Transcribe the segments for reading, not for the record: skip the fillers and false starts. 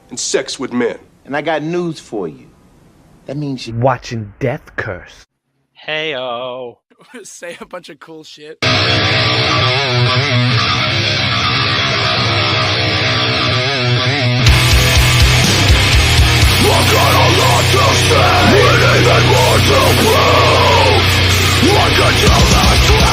and sex with men. And I got news for you. That means you're watching Death Curse. Hey-o. Say a bunch of cool shit. I've got a lot to say, and even more to prove. I can tell that with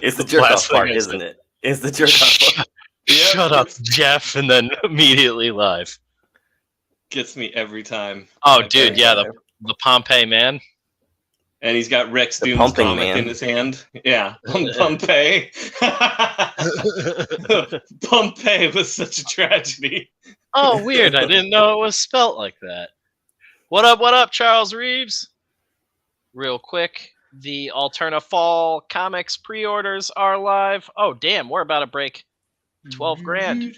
It's the jerk off part, isn't it? It's the jerk off part. Shut up, Jeff, and then immediately live. Gets me every time. Oh, dude, yeah, the Pompeii man. And he's got Rex Doom's comic in his hand. Yeah, Pompeii. Pompeii was such a tragedy. Oh, weird. I didn't know it was spelt like that. What up, Charles Reeves? Real quick, the Alterna Fall comics pre-orders are live. Oh, damn, we're about to break 12 grand.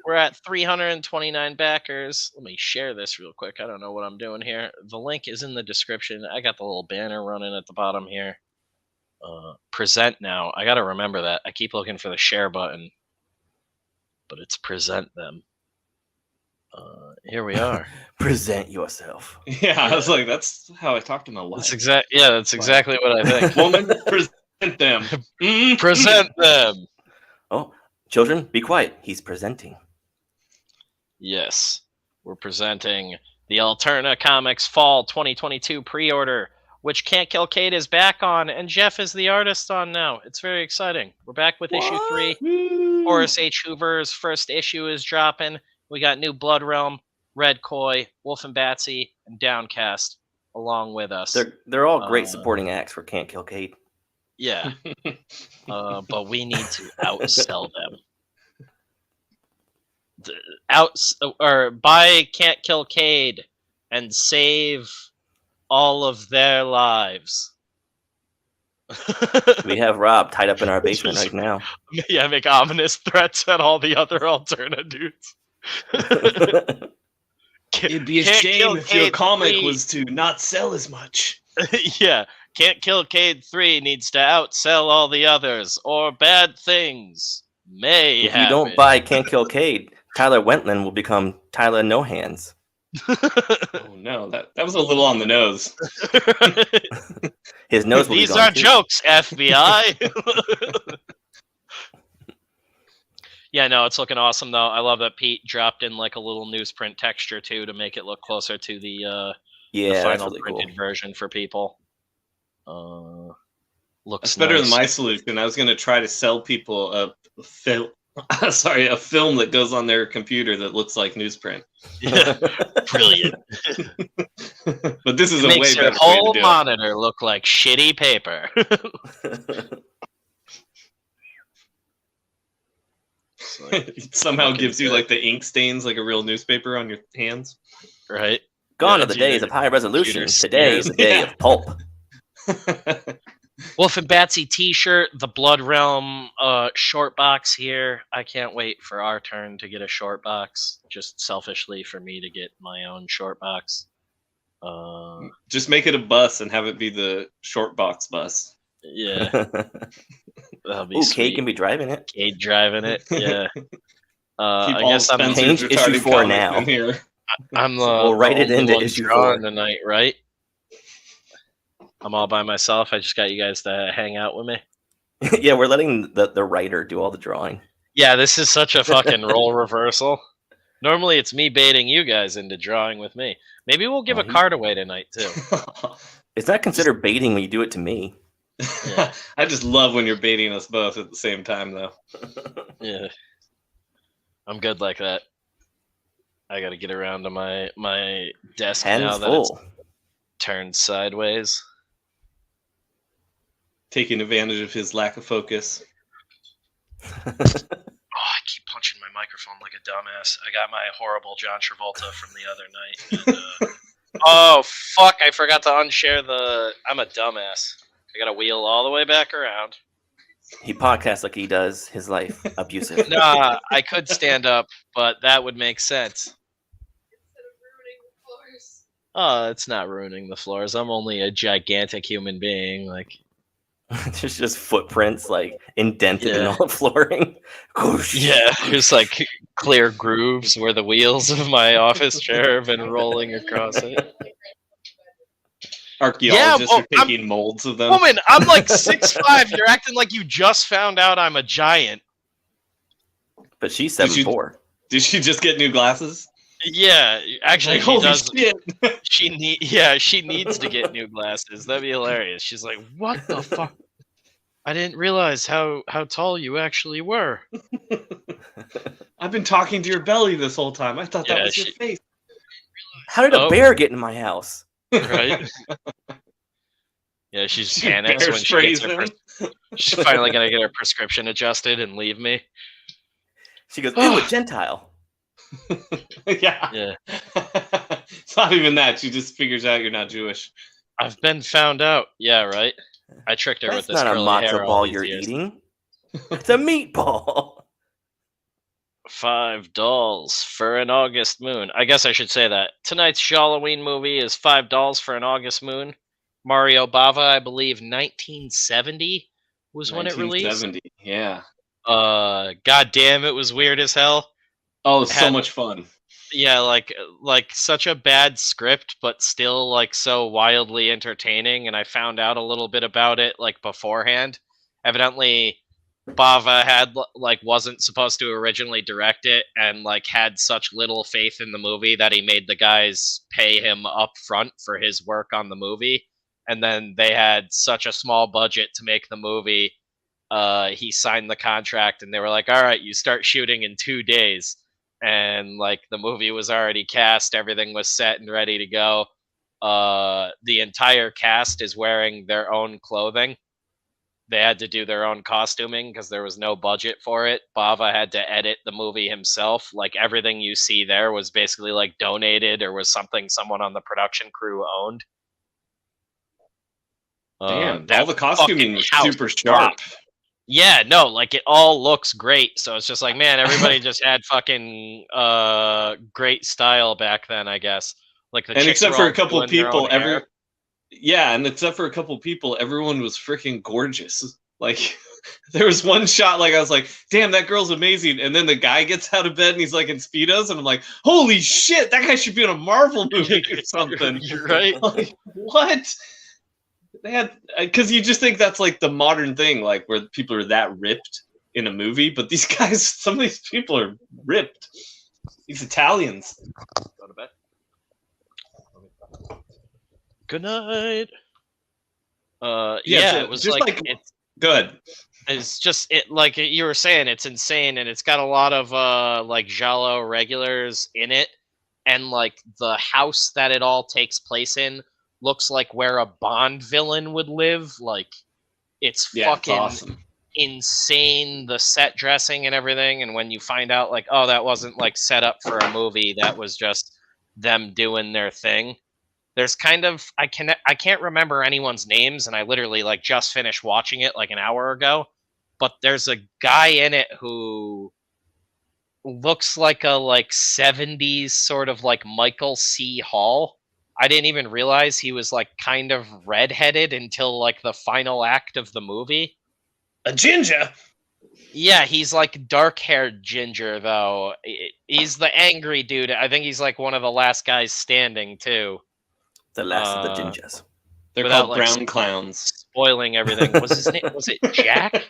We're at 329 backers. Let me share this real quick. I don't know what I'm doing here. The link is in the description. I got the little banner running at the bottom here. Present now. I got to remember that. I keep looking for the share button, but it's present them. Here we are. Present yourself. Yeah, I was like, that's how I talk to my wife. That's exactly what I think. Woman, present them. Present them. Oh, children, be quiet. He's presenting. Yes, we're presenting the Alterna Comics Fall 2022 pre-order, which Can't Kill Kate is back on, and Jeff is the artist on now. It's very exciting. We're back with issue 3. Horace H. Hoover's first issue is dropping. We got new Blood Realm, Red Koi, Wolf and Batsy, and Downcast along with us. They're all great supporting acts for Can't Kill Kate. Yeah, but we need to outsell them. Buy Can't Kill Cade and save all of their lives. We have Rob tied up in our basement right now. Yeah, make ominous threats at all the other Alterna dudes. It'd be a shame if your comic was to not sell as much. Yeah, Can't Kill Cade 3 needs to outsell all the others, or bad things may If happen. you don't buy Can't Kill Cade, Tyler Wentland will become Tyler No Hands. Oh no, that was a little on the nose. His nose will These be gone are too. jokes, FBI. Yeah, no, it's looking awesome though. I love that Pete dropped in like a little newsprint texture too to make it look closer to the final really printed cool. version for people. Looks That's better nice. than my solution. I was going to try to sell people a film that goes on their computer that looks like newsprint. Yeah, brilliant. But this is It a way makes your better way whole to do monitor look like shitty paper. it. It somehow gives you like the ink stains like a real newspaper on your hands. Right? Gone Yeah, are the days of high resolution. computer Today is the day Yeah. of pulp. Wolf and Batsy t-shirt, the Blood Realm short box here. I can't wait for our turn to get a short box. Just selfishly for me to get my own short box. Just make it a bus and have it be the short box bus. Yeah, that'll be Ooh, sweet. Kate can be driving it. Kate driving it. Yeah. Keep I all guess I'm Spencer's Change issue retarded 4 comics now. in here. I'm We'll write it only into one issue drawing 4. tonight, right? I'm all by myself. I just got you guys to hang out with me. Yeah, we're letting the writer do all the drawing. Yeah, this is such a fucking role reversal. Normally, it's me baiting you guys into drawing with me. Maybe we'll give a card away tonight too. It's not considered baiting when you do it to me. Yeah. I just love when you're baiting us both at the same time, though. Yeah, I'm good like that. I got to get around to my desk now Hands that it's full. turned sideways. Taking advantage of his lack of focus. Oh, I keep punching my microphone like a dumbass. I got my horrible John Travolta from the other night. And, oh, fuck. I forgot to unshare the... I'm a dumbass. I got to wheel all the way back around. He podcasts like he does his life. Abusive. Nah, I could stand up, but that would make sense. Oh, it's not ruining the floors. I'm only a gigantic human being. Like, There's just footprints like indented in Yeah. all the flooring. yeah, there's like clear grooves where the wheels of my office chair have been rolling across it. Archaeologists well, are taking molds of them. Woman, I'm like 6'5". You're acting like you just found out I'm a giant. But she's Did you- 7'4". Did she just get new glasses? Yeah, actually, Like, she holy does. shit! She needs to get new glasses. That'd be hilarious. She's like, "What the fuck? I didn't realize how tall you actually were." I've been talking to your belly this whole time. I thought that Yeah, was your face. How did a Oh. bear get in my house? Right? Yeah, she's She panics bear when she gets sprays her. him. She's finally gonna get her prescription adjusted and leave me. She goes, "Ew, a Gentile." Yeah. Yeah, It's not even that. She just figures out you're not Jewish. I've been found out. Yeah, right. I tricked her That's with this not a curly matzo hair all ball these you're years. eating. It's a meatball. $5 for an August moon. I guess I should say that. Tonight's Gialloween movie is $5 for an August moon. Mario Bava, I believe 1970 was when it released. 1970. Yeah. God damn, it was weird as hell. Oh, so Had- much fun. Yeah, like such a bad script, but still like so wildly entertaining. And I found out a little bit about it like beforehand. Evidently, Bava had like wasn't supposed to originally direct it, and like had such little faith in the movie that he made the guys pay him up front for his work on the movie. And then they had such a small budget to make the movie. He signed the contract, and they were like, "All right, you start shooting in 2 days." And like the movie was already cast, everything was set and ready to go. The entire cast is wearing their own clothing. They had to do their own costuming because there was no budget for it. Bava had to edit the movie himself. Like everything you see there was basically like donated or was something someone on the production crew owned. Damn, that all the costuming fucking was house super sharp. Yeah, no, like it all looks great. So it's just like, man, everybody just had fucking great style back then, I guess. Like the And chicks except were for all a couple doing their people, own hair. and except for a couple people, everyone was freaking gorgeous. Like there was one shot, like I was like, "Damn, that girl's amazing!" And then the guy gets out of bed and he's like in speedos, and I'm like, "Holy shit, that guy should be in a Marvel movie or something." You're right. Like, what? They had because you just think that's like the modern thing, like where people are that ripped in a movie, but these guys, some of these people are ripped. These Italians. Go to bed. Good night. Yeah, it was just like, like- Good. it's just it like you were saying, it's insane, and it's got a lot of like Giallo regulars in it, and like the house that it all takes place in looks like where a Bond villain would live. Like it's Yeah, it's fucking awesome. insane, the set dressing and everything. And when you find out like, oh, that wasn't like set up for a movie, that was just them doing their thing. There's kind of I can't remember anyone's names, and I literally like just finished watching it like an hour ago. But there's a guy in it who looks like a like 70s sort of like Michael C. Hall. I didn't even realize he was like kind of redheaded until like the final act of the movie. A ginger. Yeah, he's like dark-haired ginger though. He's the angry dude. I think he's like one of the last guys standing too. The last of the Uh, gingers. They're Without, called like, brown clowns. Spoiling everything. Was his name? Was it Jack?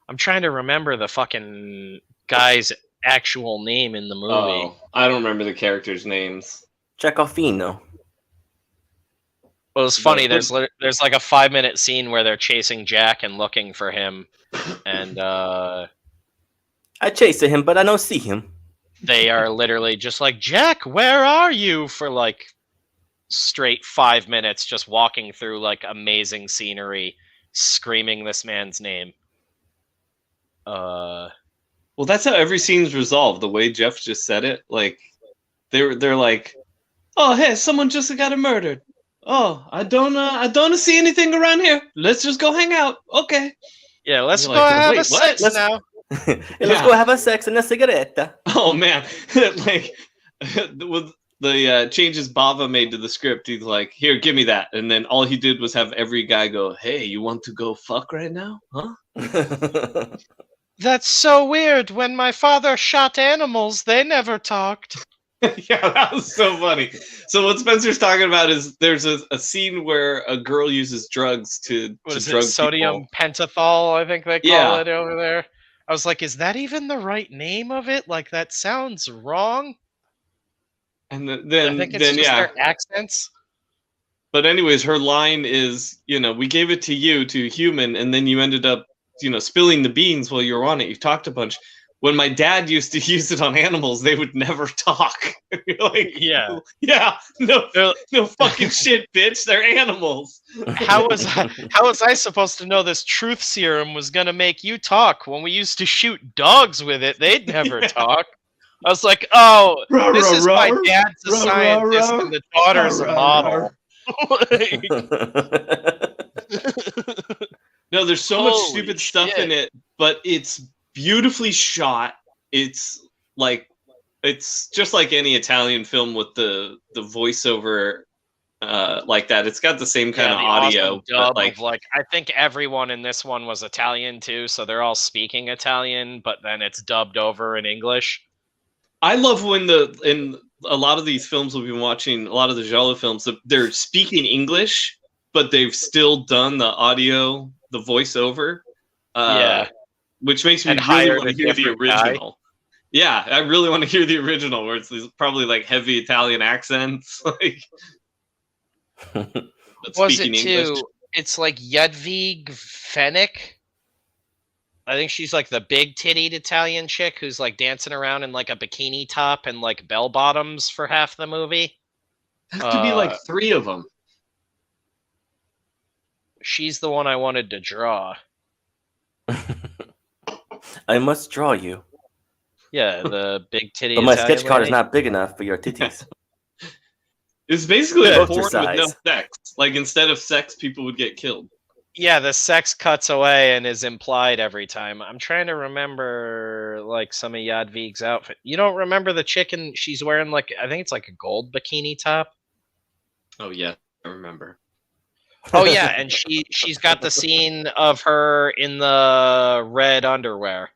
I'm trying to remember the fucking guy's actual name in the movie. Oh, I don't remember the characters' names. Jacofino. Well, it's funny. But- There's like a 5-minute scene where they're chasing Jack and looking for him, and I chased him, but I don't see him. they are literally just like, Jack, where are you? For like straight 5 minutes, just walking through like amazing scenery, screaming this man's name. Well, that's how every scene's resolved. The way Jeff just said it, like they're like, "Oh, hey, someone just got murdered. "Oh, I don't see anything around here. Let's just go hang out." Okay. Yeah, let's You're go like, have "Wait, a what?" sex Let's- now. Let's go have a sex and a cigarette. Oh man, like with the changes Bava made to the script, he's like, "Here, give me that," and then all he did was have every guy go, "Hey, you want to go fuck right now? Huh?" That's so weird. When my father shot animals, they never talked. Yeah, that was so funny. So what Spencer's talking about is there's a scene where a girl uses drugs to What is drug it? Sodium people. pentothal, I think they call Yeah. it over there. I was like, is that even the right name of it? Like, that sounds wrong. And I think it's just yeah. their accents. But anyways, her line is, we gave it to you, to a human, and then you ended up, spilling the beans while you were on it. You talked a bunch. When my dad used to use it on animals, they would never talk. You're like, Yeah. yeah, no They're- fucking shit, bitch. They're animals. How was I supposed to know this truth serum was gonna make you talk when we used to shoot dogs with it? They'd never Yeah. talk. I was like, oh, Ruh, this ruh, is my ruh. dad's a Ruh, ruh, scientist ruh. and the daughter's a Ruh, ruh, model. No, there's so much Holy stupid stuff shit. in it, but it's beautifully shot. It's just like any Italian film with the voiceover like that. It's got the same kind Yeah, of the audio, awesome dub but of like I think everyone in this one was Italian too, so they're all speaking Italian, but then it's dubbed over in English. I love when in a lot of these films we've been watching, a lot of the Giallo films, they're speaking English, but they've still done the audio, the voiceover. Yeah. Which makes me And really hired want a to hear the different guy. original. Yeah, I really want to hear the original, where it's these probably like heavy Italian accents, like. But Was speaking it English. too? It's like Jadwig Fennick. I think she's like the big tittied Italian chick who's like dancing around in like a bikini top and like bell bottoms for half the movie. That could be like 3 of them. She's the one I wanted to draw. I must draw you. Yeah, the big titty. But my Italian sketch card is lady. not big enough for your titties. It's basically a Both porn your with no size. sex. Like instead of sex, people would get killed. Yeah, the sex cuts away and is implied every time. I'm trying to remember like some of Jadwig's outfit. You don't remember the chicken? She's wearing like I think it's like a gold bikini top. Oh yeah, I remember. Oh yeah, and she's got the scene of her in the red underwear.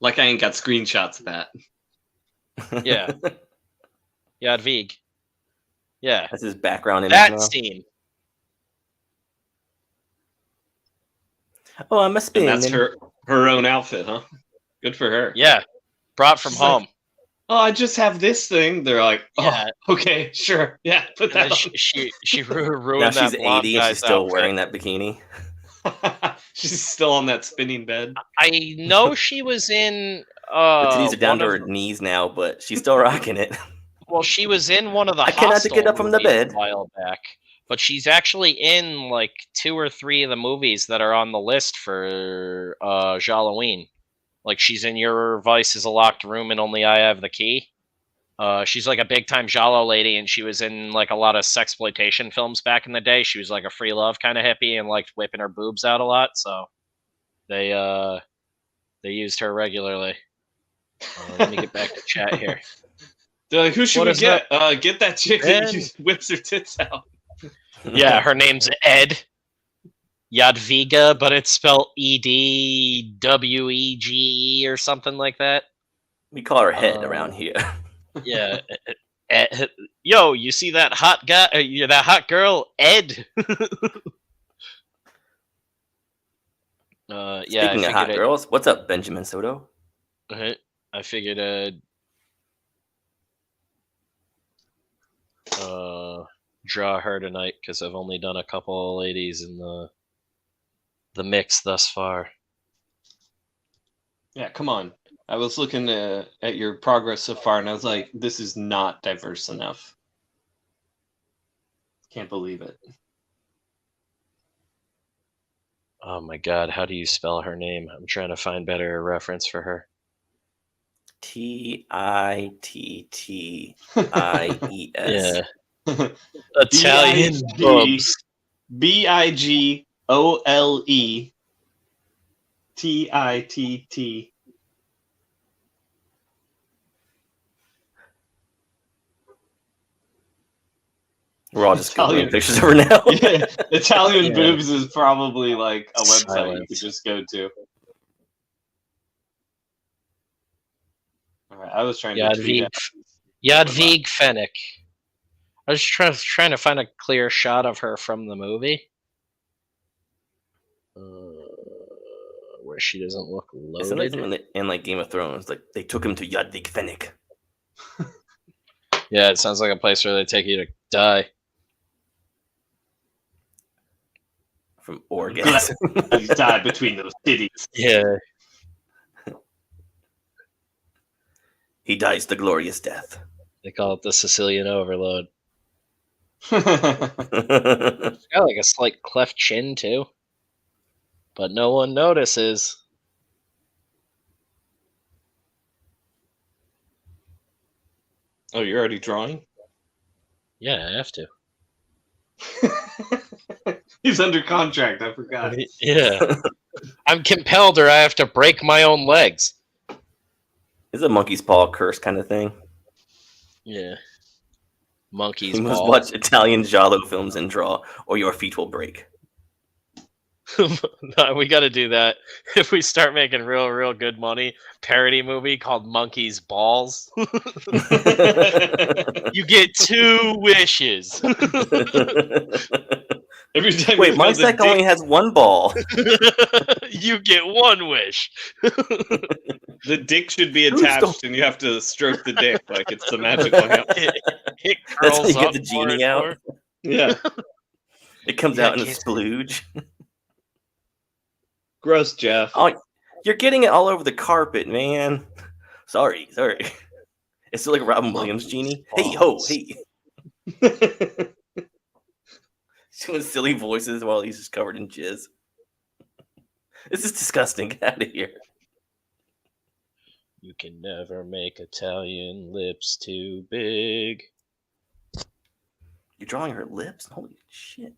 Like I ain't got screenshots of that. Yeah. Jadwig. Yeah. That's his background image That now. scene. Oh, I'm a spin. And that's her own outfit, huh? Good for her. Yeah. Brought from She's like, home. Oh, I just have this thing. They're like, oh, Yeah. okay, sure, yeah, put And then that on. she ruined Now that she's blonde 80 and guy's she's still outfit. wearing that bikini. She's still on that spinning bed. I know she was in The titties are down one to her of- knees now, but she's still rocking it. well, she was in one of the I cannot Hostel get up from the movies bed. a while back. But she's actually in like 2 or 3 of the movies that are on the list for Gialloween. Like she's in Your Vice is a Locked Room and Only I Have the Key. She's like a big time Giallo lady, and she was in like a lot of sexploitation films back in the day. She was like a free love kind of hippie and liked whipping her boobs out a lot. So they used her regularly. Let me get back to chat here. They're like, who should What we is get? Get that chick that Ben. just whips her tits out. Yeah, her name's Ed Jadwiga, but it's spelled EDWEGE or something like that. We call her head around here. Yeah. Yo, you see that hot guy? That hot girl, Ed. Yeah. Speaking of hot girls, what's up, Benjamin Soto? I figured draw her tonight because I've only done a couple of ladies in the mix thus far. Yeah, come on. I was looking at your progress so far, and I was like, this is not diverse enough. Can't believe it. Oh my god, how do you spell her name? I'm trying to find better reference for her. Titties. Yeah. Italian bubs. BIGOLETITT. We're all just Italian. Googling pictures over now. Yeah, Italian Yeah. boobs is probably like a website you Silence. could just go to. All right, I was trying to tweet Jadvig, out. Jadvig Fennick. I was trying to find a clear shot of her from the movie. Where she doesn't look It sounds like loaded. something in like Game of Thrones. Like they took him to Jadvig Fennick. Yeah, it sounds like a place where they take you to die. From orgasm. He's died between those cities. Yeah. He dies the glorious death. They call it the Sicilian overload. Oh, It's got like a slight cleft chin too. But no one notices. you're already drawing? Yeah, I have to. He's under contract. I forgot. Yeah. I'm compelled or I have to break my own legs. It's a monkey's paw curse kind of thing. Yeah. Monkey's You must paw. watch Italian giallo films and draw, or your feet will break. No, we got to do that if we start making real good money. Parody movie called Monkey's Balls. You get 2 wishes. Every time Wait, you my find the sack only dick, has 1 ball. You get 1 wish. the dick should be Who's attached, and you have to stroke the dick like it's the magical hand. It That's how curls you get up the more genie and out. more. Yeah, It comes Yeah, out in a kiss- splooge. gross, Jeff. Oh, you're getting it all over the carpet, man. Sorry. It's still like a Robin Williams genie. Hey, ho, hey. He's doing silly voices while he's just covered in jizz. This is disgusting. Get out of here. You can never make Italian lips too big. You're drawing her lips? Holy shit.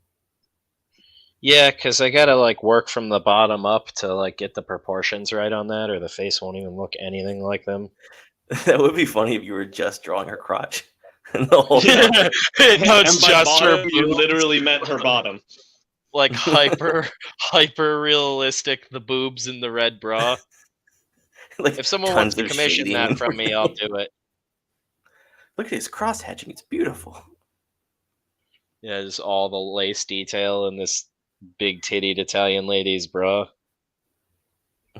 Yeah, because I gotta like work from the bottom up to like get the proportions right on that, or the face won't even look anything like them. That would be funny if you were just drawing her crotch. And the whole No, And it's by just her bottom, you boobs. literally meant her bottom. Like hyper realistic, the boobs in the red bra. like If someone wants tons to of commission shading. that from me, I'll do it. Look at his cross hatching. It's beautiful. Yeah, just all the lace detail in this big tittied Italian lady's bra.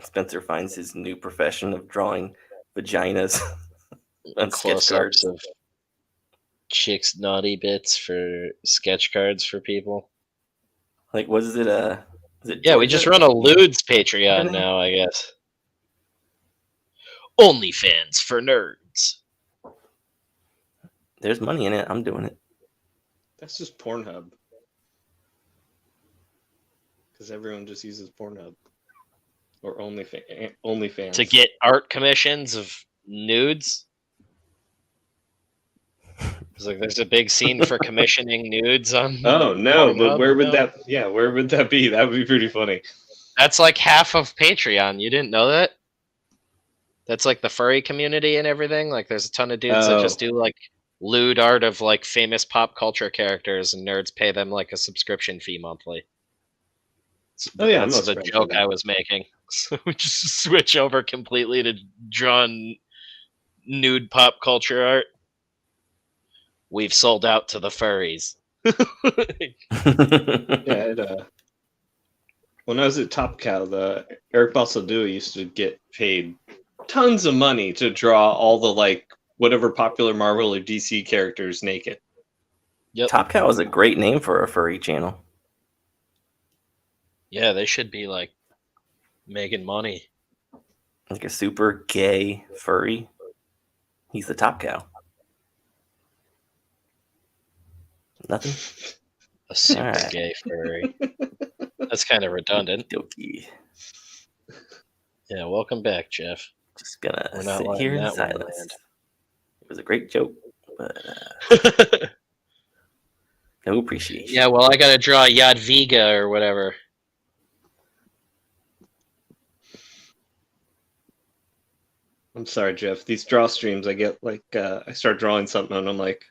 Spencer finds his new profession of drawing vaginas on sketch Close-ups cards. of chicks' naughty bits for sketch cards for people. Like, what is it? Is it Yeah, we Georgia? just run a Ludes Patreon Really? now, I guess. OnlyFans for nerds. There's money in it. I'm doing it. That's just Pornhub. Because everyone just uses Pornhub. Or OnlyFans. To get art commissions of nudes. It's like there's a big scene for commissioning nudes on. Oh, no, Pornhub but where would now. where would that be? That would be pretty funny. That's like half of Patreon. You didn't know that? That's like the furry community and everything. Like there's a ton of dudes that just do like lewd art of like famous pop culture characters, and nerds pay them like a subscription fee monthly. Oh, yeah, I'm That's not the surprised joke by that. I was making. So we just switch over completely to drawn nude pop culture art. We've sold out to the furries. Yeah, when I was at Top Cow, the Eric Balsadua used to get paid tons of money to draw all the like whatever popular Marvel or DC characters naked. Yep. Top Cow is a great name for a furry channel. Yeah, they should be like making money. Like a super gay furry. He's the Top Cow. Nothing? A super Alright. gay furry. That's kind of redundant. Dokey. Yeah, welcome back, Jeff. Just gonna We're not sit letting here in that one silence. land. It was a great joke, but No appreciation. Yeah, well, I gotta draw Yadviga or whatever. I'm sorry, Jeff. These draw streams, I get like I start drawing something and I'm like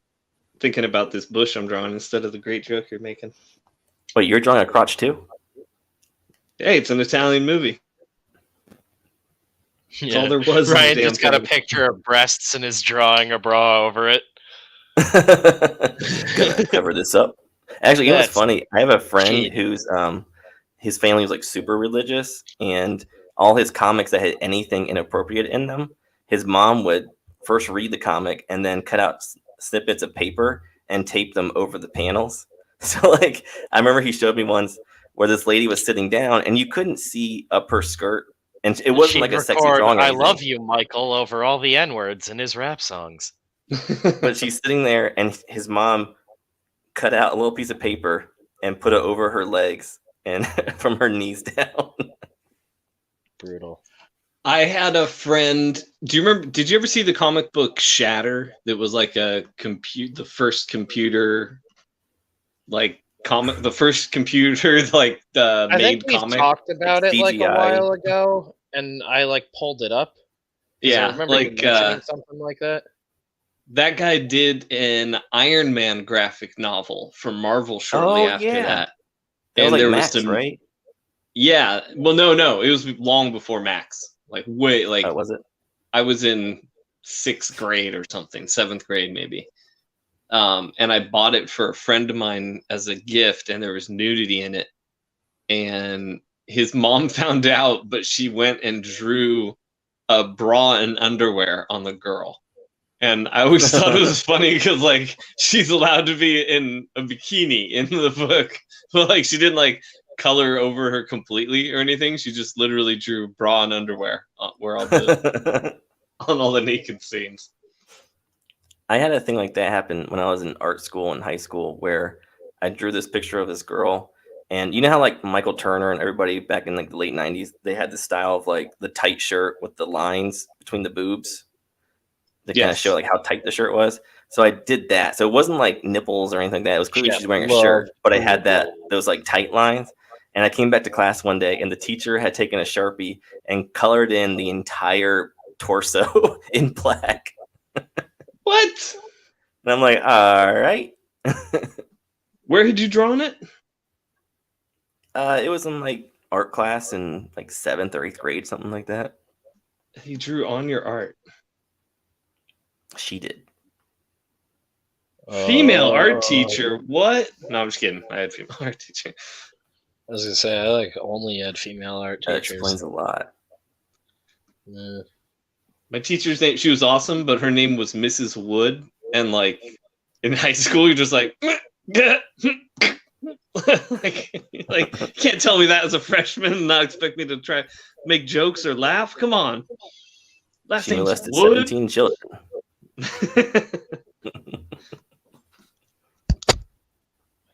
thinking about this bush I'm drawing instead of the great joke you're making. Wait, you're drawing a crotch too? Hey, it's an Italian movie. That's all there was. Ryan in the damn just got a thing. picture of breasts and is drawing a bra over it. Gotta cover this up. Actually, you know what's That's funny? I have a friend cheap. who's his family was like super religious, and all his comics that had anything inappropriate in them, his mom would first read the comic and then cut out snippets of paper and tape them over the panels. So like I remember he showed me once where this lady was sitting down and you couldn't see up her skirt, and it wasn't She'd like a sexy record, drawing. Or I anything. love you, Michael, over all the N-words in his rap songs. But she's sitting there, and his mom cut out a little piece of paper and put it over her legs and from her knees down. Brutal. I had a friend. Do you remember? Did you ever see the comic book Shatter? That was like the first computer, like comic, the first computer like I made think we comic. talked about Like it like a CGI. while ago, and I like pulled it up. 'Cause I Yeah, remember you like mentioning something like that. that guy did an Iron Man graphic novel for Marvel shortly Oh, after yeah. that. That was And like there Max, was some, right? yeah. Well, no, it was long before Max. Like way, like Was it? I was in 6th grade or something, 7th grade maybe. And I bought it for a friend of mine as a gift, and there was nudity in it. And his mom found out, but she went and drew a bra and underwear on the girl. And I always thought it was funny because like she's allowed to be in a bikini in the book, but like she didn't like color over her completely or anything. She just literally drew bra and underwear where all the on all the naked scenes. I had a thing like that happen when I was in art school in high school where I drew this picture of this girl. And you know how like Michael Turner and everybody back in like the late 90s, they had the style of like the tight shirt with the lines between the boobs. To kind of Yes. show like how tight the shirt was. So I did that. So it wasn't like nipples or anything like that. It was clearly Yeah, she's wearing a love shirt, but I had nipple. those like tight lines. And I came back to class one day and the teacher had taken a Sharpie and colored in the entire torso in black. What? And I'm like, all right. Where had you drawn it? It was in like art class in like 7th or 8th grade, something like that. You drew on your art. She did. Female art teacher. What? No, I'm just kidding. I had female art teacher. I was gonna say I like only had female art That teachers. explains a lot. Yeah. My teacher's name, she was awesome, but her name was Mrs. Wood. And like in high school, you're just like, like you can't tell me that as a freshman and not expect me to try make jokes or laugh. Come on. Last She name's molested Wood. 17 children.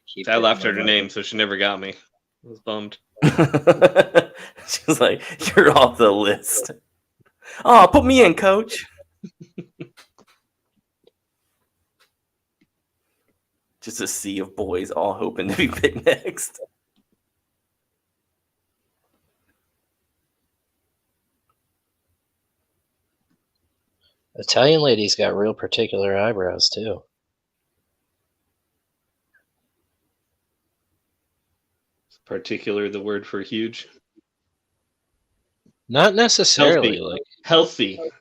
Keep I it laughed in at her my name, so she never got me. I was bummed. She was like, "You're off the list." Oh, put me in, coach. Just a sea of boys all hoping to be picked next. Italian ladies got real particular eyebrows too. Particular, the word for huge. Not necessarily. Healthy. Like Healthy. Does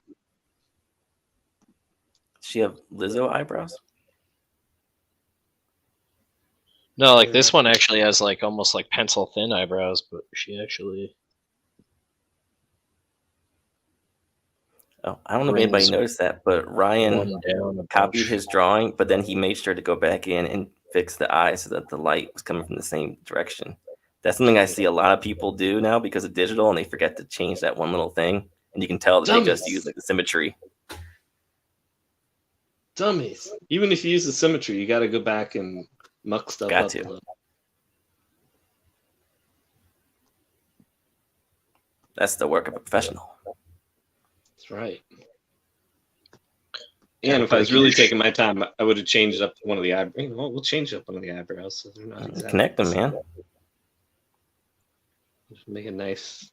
she have Lizzo eyebrows? no, like this one actually has like almost like pencil thin eyebrows, but she actually. Oh, I don't know if anybody Brings noticed that, but Ryan one down a copied bunch. his drawing, but then he made sure to go back in and fix the eye so that the light was coming from the same direction. That's something I see a lot of people do now because of digital, and they forget to change that one little thing. And you can tell that they just use like the symmetry. Dummies. Even if you use the symmetry, you got to go back and muck stuff Got up. to. A little. That's the work of a professional. That's right. And if I was really taking my time, I would have changed up one of the eyebrows. Well, we'll change up one of the eyebrows so they're not exactly. Connect them, man. Just make a nice,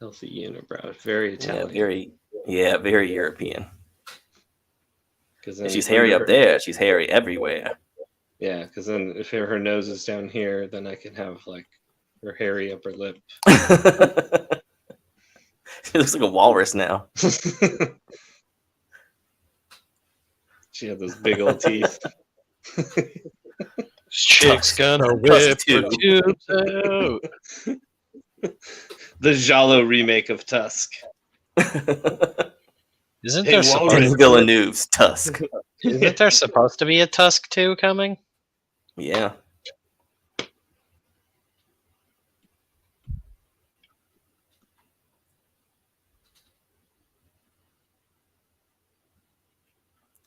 healthy unibrow. Very Italian. Very European. Because If she's hairy up there, she's hairy everywhere. Yeah, because then if her nose is down here, then I can have like her hairy upper lip. She looks like a walrus now. She had those big old teeth. Chick's gonna whip her tubes out. The Giallo remake of Tusk. Isn't Hey, there Walrus. supposed, Villeneuve's Tusk. isn't there supposed to be a Tusk 2 coming? Yeah.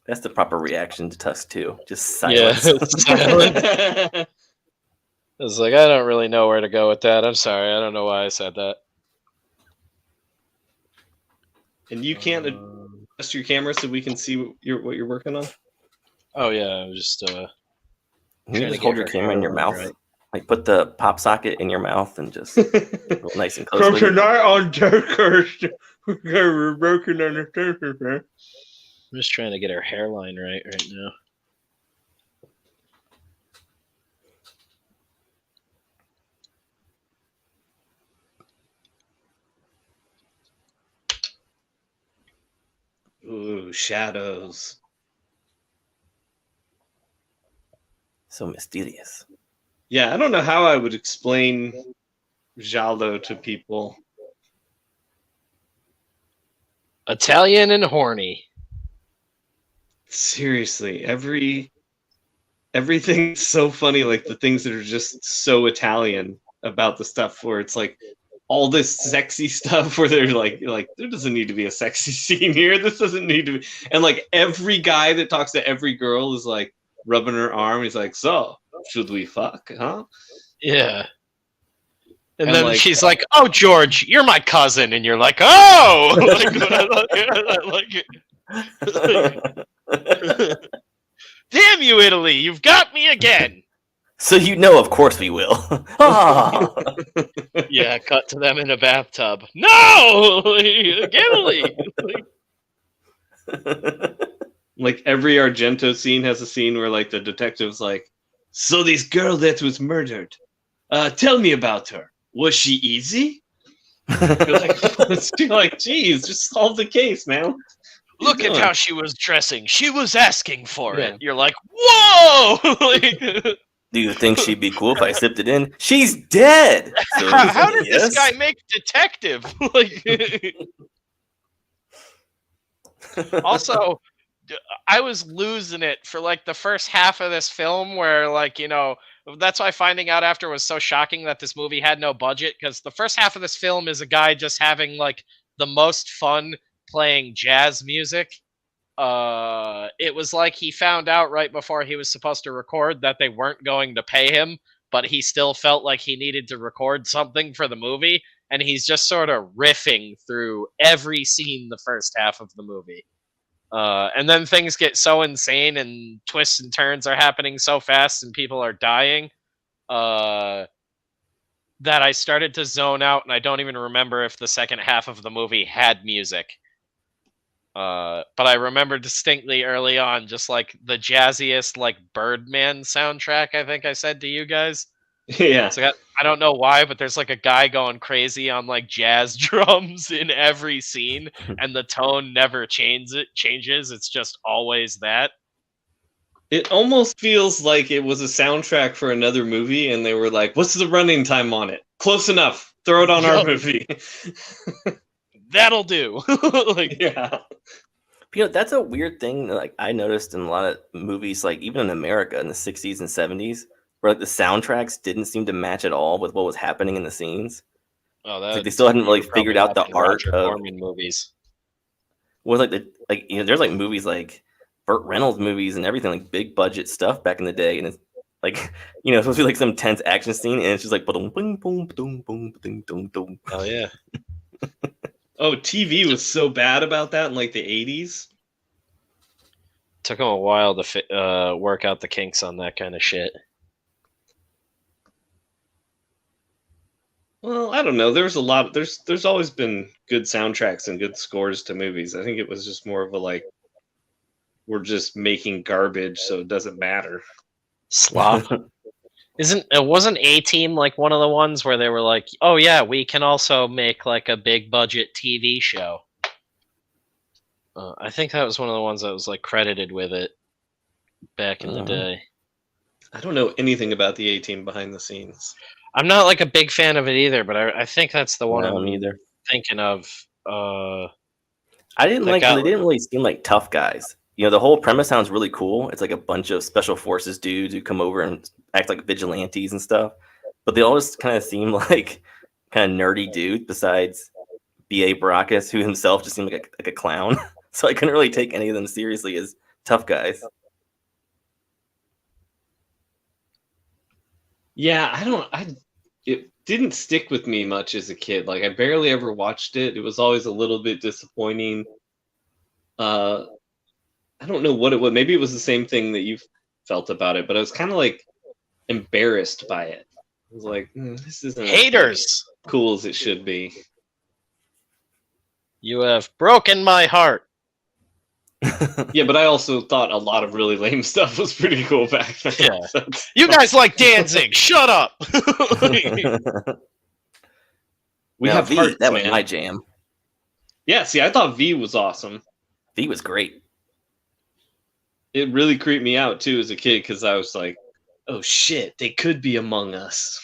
That's the proper reaction to Tusk 2. Just silence. Yeah, silence. I was like, I don't really know where to go with that. I'm sorry. I don't know why I said that. And you can't adjust your camera so we can see what you're working on? Oh, yeah. I was just... You Trying to just hold get your her camera in your hair mouth. right. Like put the pop socket in your mouth and just go nice and close. with it. on Darkhurst, we're working on the surface. I'm just trying to get her hairline right now. Ooh, shadows. So mysterious. Yeah, I don't know how I would explain Giallo to people. Italian and horny. Seriously, everything's so funny. Like the things that are just so Italian about the stuff where it's like all this sexy stuff where they're like there doesn't need to be a sexy scene here. This doesn't need to be. And like every guy that talks to every girl is like rubbing her arm. He's like, so should we fuck? Huh? Yeah. And And, then like- she's like, "Oh, George, you're my cousin," and you're like, "Oh!" Damn you, Italy! You've got me again. So you know, of course we will. Ah. Yeah, cut to them in a bathtub. No, Italy. Like every Argento scene has a scene where like the detective's like, so this girl that was murdered, tell me about her. Was she easy? You're like, geez, just solve the case, man. Look at doing? how she was dressing. She was asking for Yeah. it. You're like, whoa! Do you think she'd be cool if I slipped it in? She's dead. So, How did yes. this guy make detective? Also, I was losing it for like the first half of this film where like, you know, that's why finding out after was so shocking that this movie had no budget, because the first half of this film is a guy just having like the most fun playing jazz music. It was like he found out right before he was supposed to record that they weren't going to pay him, but he still felt like he needed to record something for the movie, and he's just sort of riffing through every scene the first half of the movie. And then things get so insane and twists and turns are happening so fast and people are dying that I started to zone out, and I don't even remember if the second half of the movie had music. But I remember distinctly early on just like the jazziest like Birdman soundtrack, I think I said to you guys. Yeah. So I don't know why, but there's like a guy going crazy on like jazz drums in every scene, and the tone never changes. It's just always that. It almost feels like it was a soundtrack for another movie, and they were like, "What's the running time on it? Close enough. Throw it on our Yup. movie." That'll do. Like, Yeah. You know, that's a weird thing. Like I noticed in a lot of movies, like even in America in the 60s and 70s, where like the soundtracks didn't seem to match at all with what was happening in the scenes. oh, Like they still hadn't really figured out the art of Corman movies. was like you know, there's like movies like Burt Reynolds movies and everything, like big budget stuff back in the day, and it's like, you know, it's supposed to be like some tense action scene, and it's just like boom, boom, boom, boom, boom, boom, boom. Oh yeah. Oh, TV was so bad about that in like the 80s. Took him a while to work out the kinks on that kind of shit. Well, I don't know. There's a lot. There's always been good soundtracks and good scores to movies. I think it was just more of a like, we're just making garbage, so it doesn't matter. Slop. Wasn't A-Team like one of the ones where they were like, oh yeah, we can also make like a big budget TV show. I think that was one of the ones that was like credited with it back in the day. I don't know anything about the A-Team behind the scenes. I'm not like a big fan of it either, but I think that's the one No, I'm me either. thinking of. I didn't That like. got- They didn't really seem like tough guys. You know, the whole premise sounds really cool. It's like a bunch of special forces dudes who come over and act like vigilantes and stuff. But they all just kind of seem like kind of nerdy dudes. Besides B.A. Baracus, who himself just seemed like a clown. So I couldn't really take any of them seriously as tough guys. Yeah, it didn't stick with me much as a kid. Like I barely ever watched it. It was always a little bit disappointing. I don't know what it was. Maybe it was the same thing that you felt about it, but I was kind of like embarrassed by it. I was like, this isn't Haters! as cool as it should be. You have broken my heart. Yeah, but I also thought a lot of really lame stuff was pretty cool back then. Yeah. So- You guys like Danzig. Shut up. we Now, have V, hearts, that was man. my jam. Yeah, see, I thought V was awesome. V was great. It really creeped me out too as a kid because I was like, "Oh shit, they could be among us."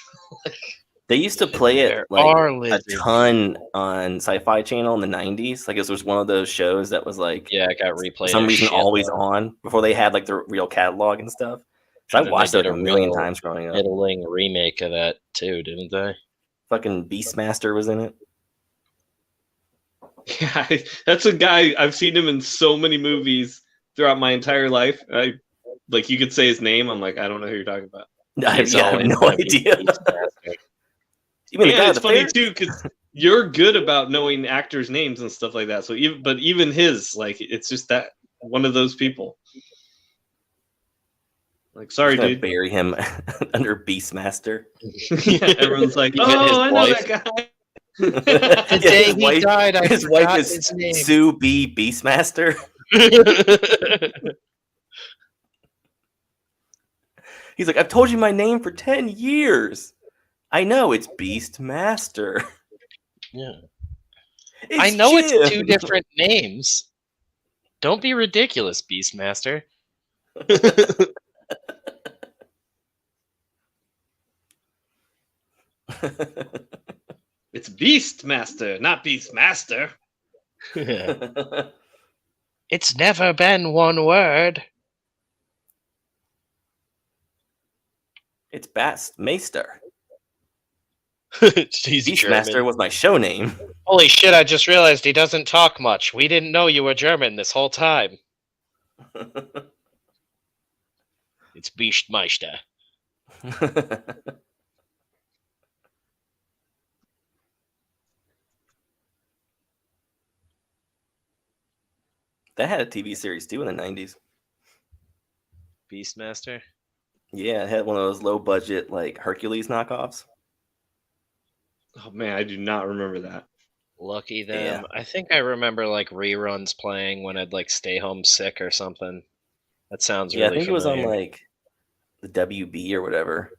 They used to play it There like are a lizards. ton on Sci-Fi Channel in the 90s. Like it was one of those shows that was like Yeah, it got replayed. for some as reason shit, always though. on before they had like the real catalog and stuff. So I And then watched they it did like a a million real times growing up. middling remake of that too, didn't they? Fucking Beastmaster was in it. Yeah, that's a guy I've seen him in so many movies throughout my entire life. I like you could say his name. I'm like, I don't know who you're talking about. I have He's always no gonna be idea. Beastmaster. Even the And guy it's with the funny fair? too because you're good about knowing actors' names and stuff like that. So even his like, it's just that one of those people. Like, sorry, I'm gonna dude. bury him under Beastmaster. Yeah, everyone's like, Even his oh, I know wife. that guy. The day he died, I his forgot wife is his name. Sue B. Beastmaster. He's like, I've told you my name for 10 years. I know, it's Beastmaster. Yeah. It's I know Jim. it's two different names. Don't be ridiculous, Beastmaster. It's Beastmaster, not Beastmaster. It's never been one word. It's Bassmaster. He's Beastmaster German. was my show name. Holy shit, I just realized he doesn't talk much. We didn't know you were German this whole time. It's Beastmeister. That had a TV series too in the 90s. Beastmaster? Yeah, it had one of those low budget like Hercules knockoffs. Oh man, I do not remember that. Lucky them. Yeah. I think I remember like reruns playing when I'd like stay home sick or something. That sounds Yeah, really I think it was on familiar. like the WB or whatever.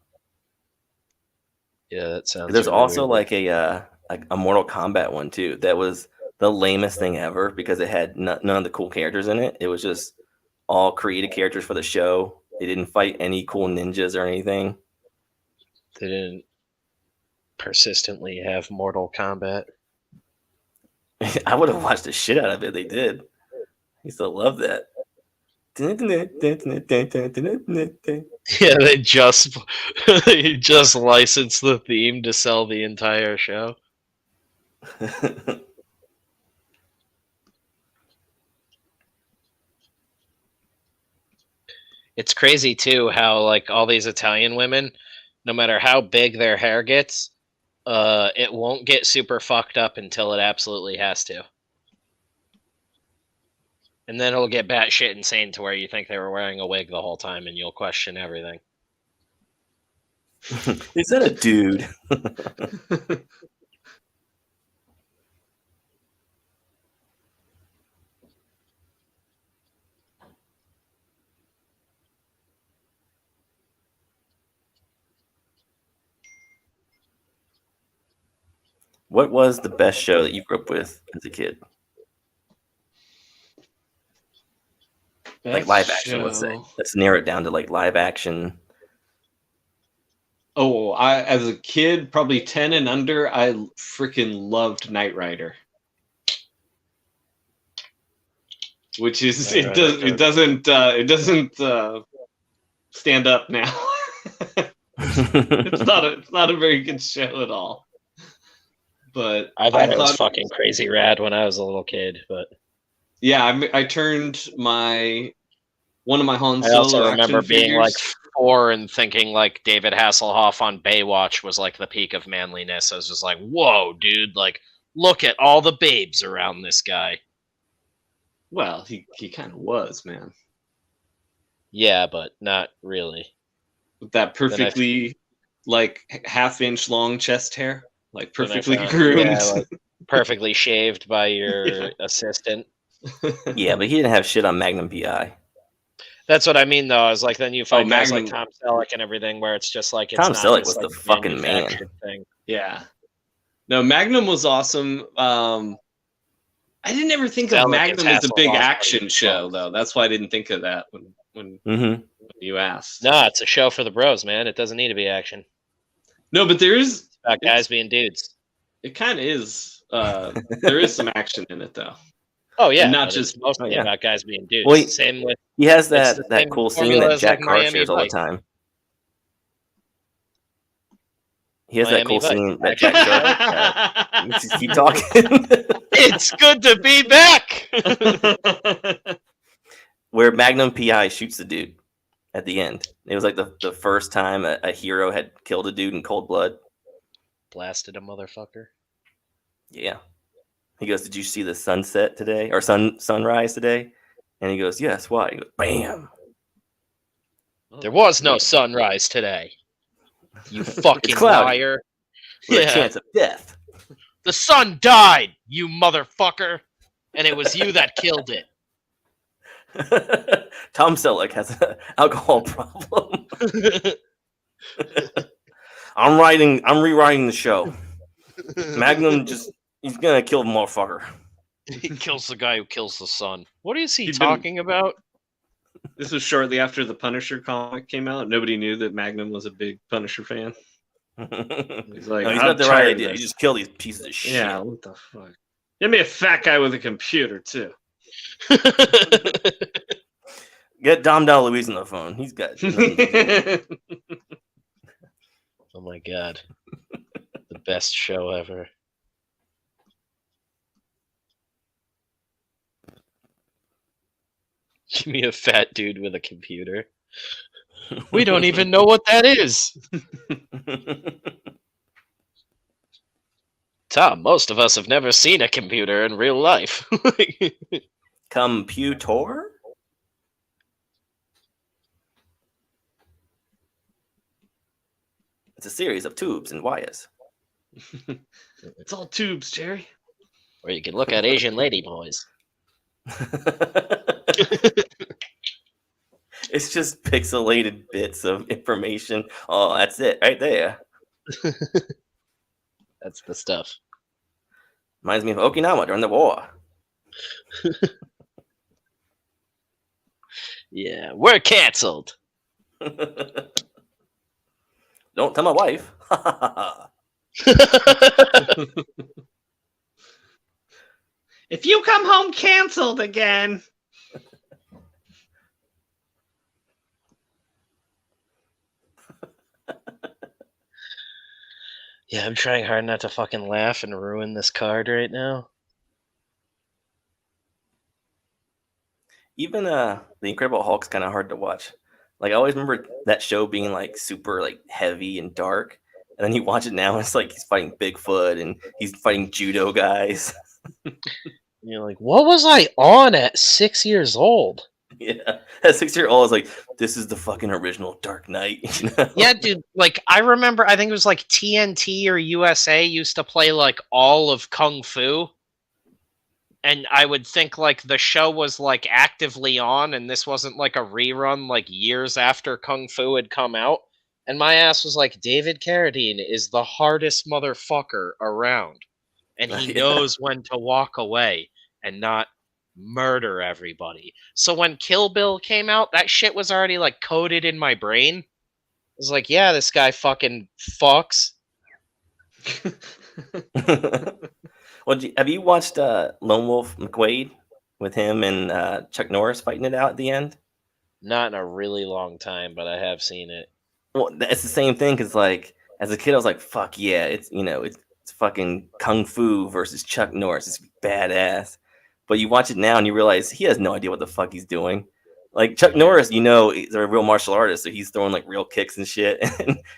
Yeah, that sounds There's really also weird. like a Mortal Kombat one too. That was the lamest thing ever because it had none of the cool characters in it. It was just all created characters for the show. They didn't fight any cool ninjas or anything. They didn't persistently have Mortal Kombat. I would have watched the shit out of it. They did. I used to love that. Yeah, they just licensed the theme to sell the entire show. It's crazy too how like all these Italian women, no matter how big their hair gets, it won't get super fucked up until it absolutely has to. And then it'll get batshit insane to where you think they were wearing a wig the whole time, and you'll question everything. Is that a dude? What was the best show that you grew up with as a kid? Like live action, let's say. Let's narrow it down to like live action. Oh, as a kid, probably 10 and under, I freaking loved Knight Rider. Which is it doesn't stand up now. It's not a very good show at all. But I thought it was fucking crazy rad when I was a little kid, but yeah, I turned one of my Han Solo. I also remember action being figures. like 4 and thinking like David Hasselhoff on Baywatch was like the peak of manliness. I was just like, whoa, dude, like look at all the babes around this guy. Well, he kind of was, man. Yeah, but not really. With that perfectly like half-inch long chest hair, like perfectly groomed, yeah, like, perfectly shaved by your assistant. Yeah, but he didn't have shit on Magnum PI. That's what I mean, though. I was like, then you find guys Magnum. like Tom Selleck and everything, where it's just like it's Tom not Selleck this, was like, the fucking man. manufactured thing. Yeah. No, Magnum was awesome. I didn't ever think of Selleck Magnum and as a big Hasselhoff action are show, close. though. That's why I didn't think of that when you asked. No, it's a show for the bros, man. It doesn't need to be action. No, but there is. It's about guys being dudes. It kind of is. There is some action in it, though. Oh yeah, And not but just- it's mostly yeah. about guys being dudes. Well, Same with He has It's that the same cool scene formula that as, Jack like, Carr Miami shares all the Vice. time. He has Miami that cool Vice. scene that Jack Carr. Just keep talking. it's good to be back. Where Magnum PI shoots the dude at the end. It was like the first time a hero had killed a dude in cold blood. Blasted a motherfucker. Yeah. He goes, "Did you see the sunset today or sunrise today?" And he goes, "Yes. Why?" He goes, "Bam." There was no sunrise today. You fucking cloudy. liar. With Yeah. a chance of death. The sun died, you motherfucker. And it was you that killed it. Tom Selleck has an alcohol problem. I'm rewriting the show. Magnum he's gonna kill the motherfucker. He kills the guy who kills the sun. What is he He'd been- talking about? This was shortly after the Punisher comic came out. Nobody knew that Magnum was a big Punisher fan. He's like, No, he's "I'm got the right tired of idea. You this." just kill these pieces of shit. Yeah, what the fuck? Give me a fat guy with a computer too. Get Dom DeLuise on the phone. He's got nothing to do. Oh my god. The best show ever. Give me a fat dude with a computer. We don't even know what that is. Tom, most of us have never seen a computer in real life. Computer? It's a series of tubes and wires. It's all tubes, Jerry. Or you can look at Asian ladyboys. It's just pixelated bits of information. Oh, that's it right there. That's the stuff. Reminds me of Okinawa during the war. Yeah, we're canceled. Don't tell my wife. If you come home canceled again. Yeah, I'm trying hard not to fucking laugh and ruin this card right now. Even the Incredible Hulk's kind of hard to watch. Like I always remember that show being like super like heavy and dark, and then you watch it now, and it's like he's fighting Bigfoot and he's fighting judo guys. You're like, what was I on at 6 years old? Yeah, at 6-year-old, I was like, "This is the fucking original Dark Knight." You know? Yeah, dude. Like, I remember, I think it was like TNT or USA used to play like all of Kung Fu. And I would think like the show was like actively on, and this wasn't like a rerun like years after Kung Fu had come out. And my ass was like, David Carradine is the hardest motherfucker around. And he Yeah. knows when to walk away and not murder everybody. So when Kill Bill came out, that shit was already like coded in my brain. It was like, yeah, this guy fucking fucks. Well, have you watched Lone Wolf McQuade with him and Chuck Norris fighting it out at the end? Not in a really long time, but I have seen it. Well, it's the same thing because, like, as a kid, I was like, "Fuck yeah!" It's it's fucking kung fu versus Chuck Norris. It's badass. But you watch it now and you realize he has no idea what the fuck he's doing. Like Chuck Norris, he's a real martial artist, so he's throwing like real kicks and shit.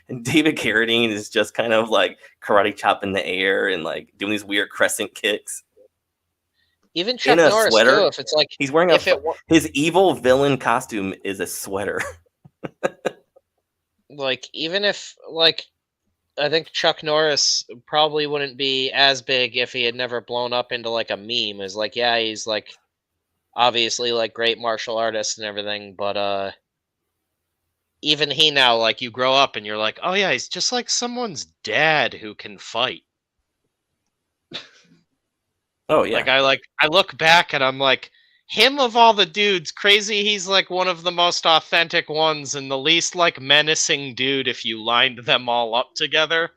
And David Carradine is just kind of like karate chop in the air and like doing these weird crescent kicks. Even Chuck In a Norris, sweater? too, if it's like, He's wearing his evil villain costume is a sweater. like, even if, like, I think Chuck Norris probably wouldn't be as big if he had never blown up into, like, a meme. It's like, yeah, he's, like, obviously, like, great martial artist and everything, but, even he now, like, you grow up and you're like, oh, yeah, he's just like someone's dad who can fight. Oh yeah, I look back and I'm like, him of all the dudes, crazy, he's like one of the most authentic ones and the least like menacing dude if you lined them all up together.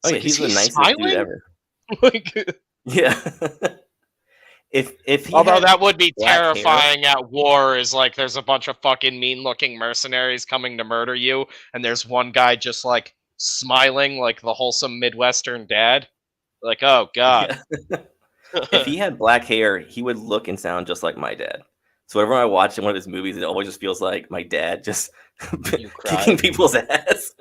oh It's yeah, like, he's is the he nicest dude smiling? ever. Like, Yeah. if he although had that would be black hair- terrifying at war, is like there's a bunch of fucking mean looking mercenaries coming to murder you, and there's one guy just like smiling like the wholesome Midwestern dad. Like, oh god. Yeah. If he had black hair, he would look and sound just like my dad. So whenever I watch one of his movies, it always just feels like my dad just You cry. kicking people's ass.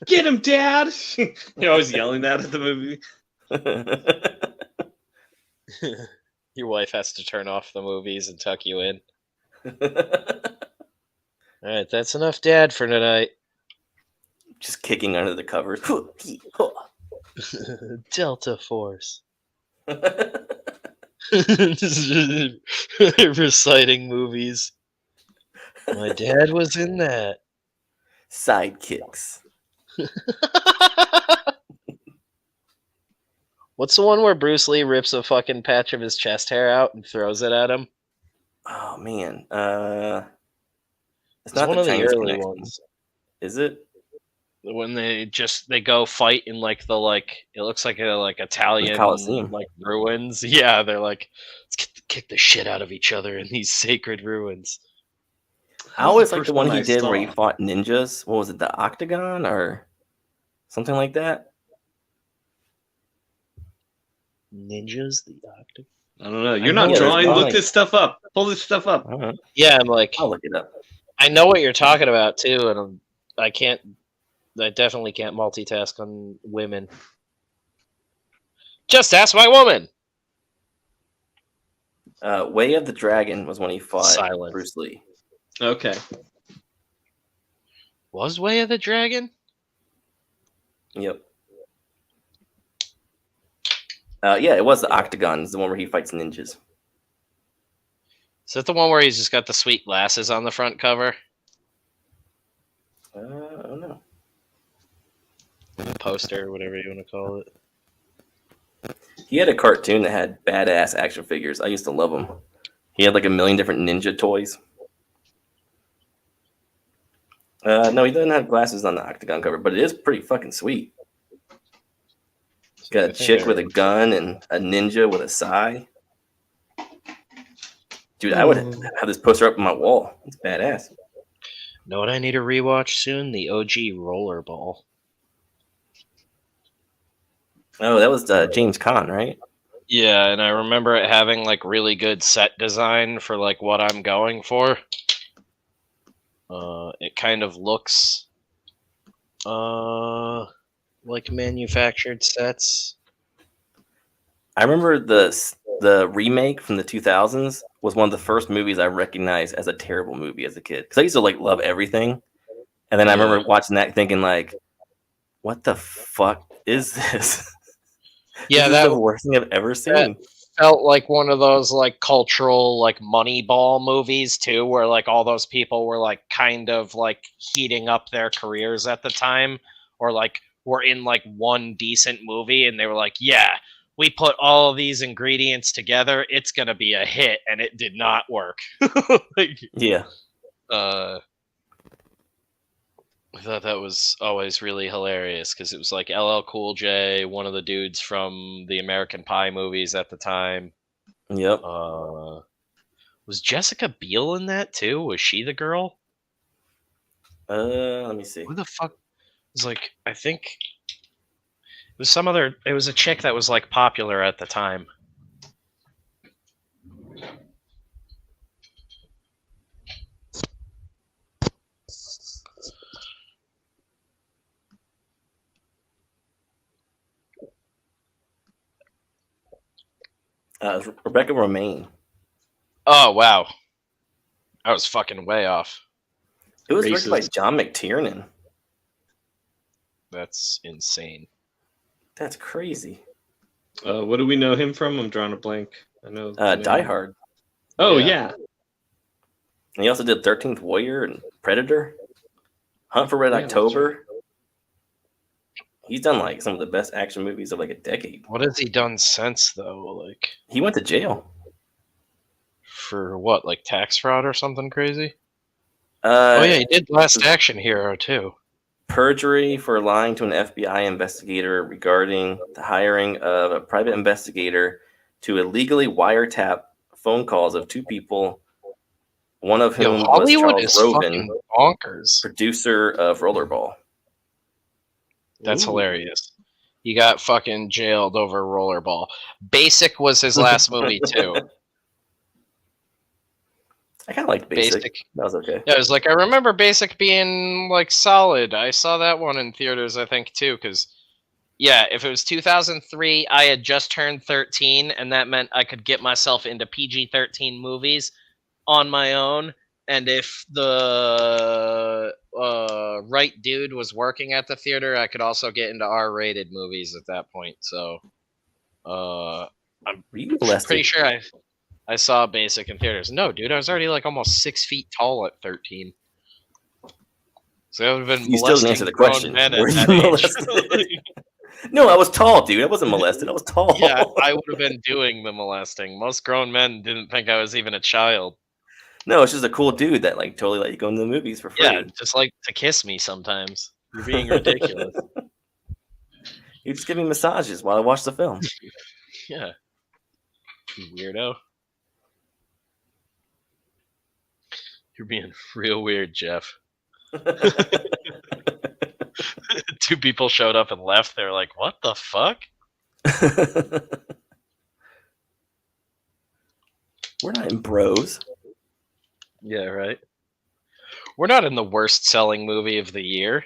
Get him, Dad! You're always yelling that at the movie. Your wife has to turn off the movies and tuck you in. Alright, that's enough dad for tonight. Just kicking under the covers. Delta Force. Reciting movies. My dad was in that. Sidekicks. What's the one where Bruce Lee rips a fucking patch of his chest hair out and throws it at him? Oh man, it's It's not one the of the Chinese early Connection. ones. Is it? When they go fight in like the it looks like Italian Colosseum. like ruins. Yeah, they're like, let's kick the shit out of each other in these sacred ruins. I always like First the one he I did where saw. he fought ninjas. What was it, the Octagon or something like that? Ninjas, the Octagon. I don't know. I You're know not what drawing. it's Look like. this stuff up. Pull this stuff up. I don't know. Yeah, I'm like, I'll look it up. I know what you're talking about too, and I definitely can't multitask on women. Just ask my woman. Way of the Dragon was when he fought Silence. Bruce Lee. Okay. Was Way of the Dragon? Yep. Yeah, it was the Octagon. It's the one where he fights ninjas. Is that the one where he's just got the sweet glasses on the front cover? I don't know. Poster, whatever you want to call it. He had a cartoon that had badass action figures. I used to love them. He had like a million different ninja toys. No, he doesn't have glasses on the Octagon cover, but it is pretty fucking sweet. He's got a chick with a gun and a ninja with a sai. Dude, I would have this poster up on my wall. It's badass. Know what I need to rewatch soon? The OG Rollerball. Oh, that was James Caan, right? Yeah, and I remember it having like really good set design for like what I'm going for. It kind of looks like manufactured sets. I remember the remake from the 2000s was one of the first movies I recognized as a terrible movie as a kid. Because I used to like love everything, and then I remember watching that thinking like, "What the fuck is this? Yeah, This is that the worst thing I've ever that seen." felt like one of those like cultural like Moneyball movies too, where like all those people were like kind of like heating up their careers at the time, or like were in like one decent movie and they were like, yeah, we put all of these ingredients together, it's gonna be a hit, and it did not work. Like, Yeah. I thought that was always really hilarious because it was like LL Cool J, one of the dudes from the American Pie movies at the time. Yep. Was Jessica Biel in that too? Was she the girl? Let me see. Who the fuck? It was like, I think it was some other. It was a chick that was like popular at the time. It was Rebecca Romaine. Oh wow, I was fucking way off. It was directed by Racist. John McTiernan. That's insane. That's crazy. What do we know him from? I'm drawing a blank. I know. the name. Die Hard. Oh Yeah. yeah. And he also did 13th Warrior and Predator. Hunt for Red Yeah, that's October. He's done like some of the best action movies of like a decade. What has he done since though? Like He went to jail. for what? Like tax fraud or something crazy? Oh Oh yeah, he did Last Action Hero too. Perjury for lying to an FBI investigator regarding the hiring of a private investigator to illegally wiretap phone calls of two people, one of Yo, whom was Hollywood Charles is Roven, fucking bonkers. producer of Rollerball. That's Ooh. hilarious. He got fucking jailed over Rollerball. Basic was his last movie too. I kind of liked Basic. Basic. That was okay. Yeah, it was like I remember Basic being like solid. I saw that one in theaters, I think too, because yeah, if it was 2003, I had just turned 13, and that meant I could get myself into PG-13 movies on my own. And if the right dude was working at the theater, I could also get into R-rated movies at that point. So, I'm Were you molested? pretty sure I saw Basic in theaters. No, dude, I was already like almost 6 feet tall at 13. So I would have been You still didn't molesting answer the grown question. men at Were that you age. molested? No, I was tall, dude. I wasn't molested. I was tall. Yeah, I would have been doing the molesting. Most grown men didn't think I was even a child. No, it's just a cool dude that like totally let you go into the movies for free. Yeah, just like to kiss me sometimes. You're being ridiculous. You just give me massages while I watch the film. Yeah. You weirdo. You're being real weird, Jeff. Two people showed up and left. They were like, what the fuck? We're not in bros. Yeah, right. We're not in the worst selling movie of the year.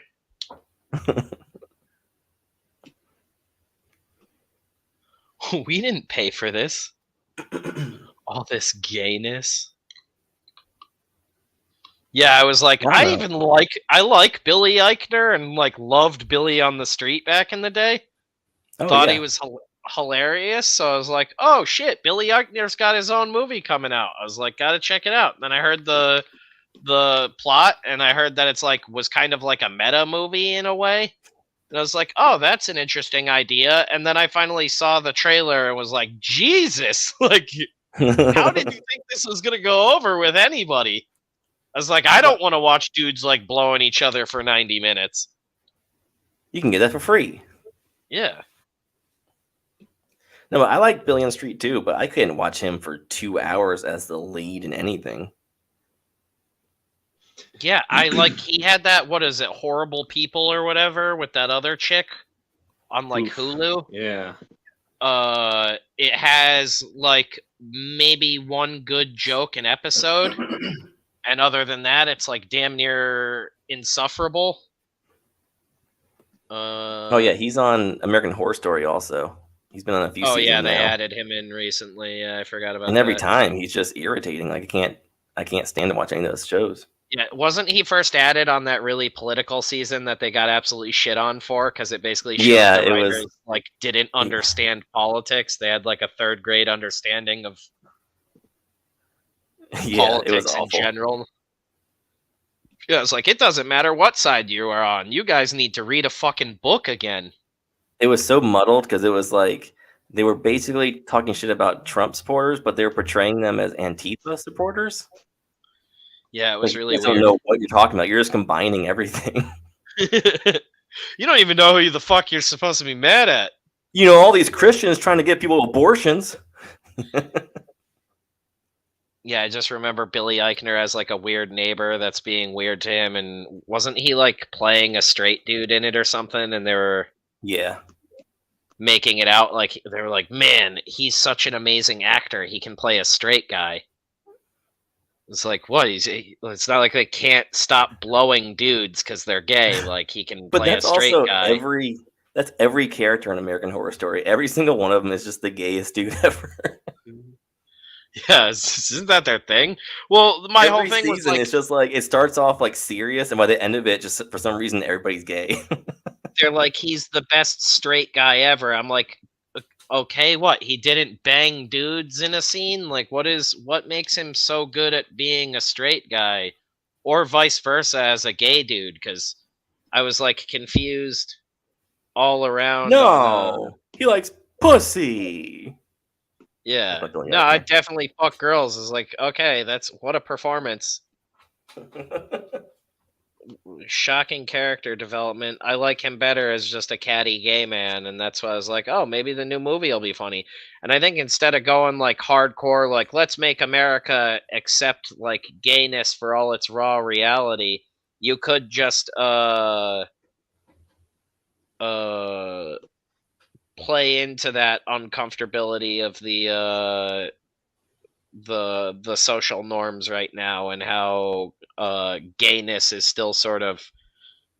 We didn't pay for this. All this gayness. Yeah, I was like, Why I not? even like Billy Eichner and like loved Billy on the Street back in the day. Oh, Thought yeah. he was hilarious, so I was like, oh shit, Billy Eichner's got his own movie coming out. I was like, gotta check it out. Then I heard the plot, and I heard that it's like was kind of like a meta movie in a way. And I was like, oh, that's an interesting idea. And then I finally saw the trailer and was like, Jesus, like, how did you think this was gonna go over with anybody? I was like, I don't want to watch dudes like blowing each other for 90 minutes. You can get that for free. Yeah. No, I like Billy on the Street too, but I couldn't watch him for 2 hours as the lead in anything. Yeah, I like he had that, what is it, Horrible People or whatever with that other chick on like Oof. Hulu. Yeah. It has like maybe one good joke an episode. And other than that, it's like damn near insufferable. Oh yeah, he's on American Horror Story also. He's been on a few Oh seasons yeah, they now, added him in recently. Yeah, I forgot about and every that. time he's just irritating. Like I can't stand to watch any of those shows. Yeah, wasn't he first added on that really political season that they got absolutely shit on for because it basically showed Yeah, the it writers was. like didn't understand politics. They had like a third grade understanding of Yeah, it was politics in awful. general. Yeah, it's like it doesn't matter what side you are on. You guys need to read a fucking book again. It was so muddled because it was like they were basically talking shit about Trump supporters, but they were portraying them as Antifa supporters. Yeah, it Like was you really guys don't weird. know what you're talking about. You're just combining everything. You don't even know who the fuck you're supposed to be mad at. You know, all these Christians trying to get people abortions. Yeah, I just remember Billy Eichner as like a weird neighbor that's being weird to him, and wasn't he like playing a straight dude in it or something? And they were Yeah. making it out like they were like, "Man, he's such an amazing actor. He can play a straight guy." It's like, what? It's not like they can't stop blowing dudes because they're gay. Like he can But play a that's straight also guy. every character in American Horror Story. Every single one of them is just the gayest dude ever. Yeah, isn't that their thing? Well, my whole Every thing was season, like, it's just like it starts off like serious, and by the end of it, just for some reason, everybody's gay. they're like, he's the best straight guy ever. I'm like, okay, what? He didn't bang dudes in a scene? Like, what makes him so good at being a straight guy, or vice versa as a gay dude? Because I was like confused all around on. No, he likes pussy. Yeah, That's my Billy no, I Eichner. definitely fuck girls. Is like, okay, that's what a performance. Shocking character development. I like him better as just a catty gay man, and that's why I was like, oh, maybe the new movie will be funny. And I think instead of going like hardcore, like let's make America accept like gayness for all its raw reality, you could just uh play into that uncomfortability of the social norms right now and how gayness is still sort of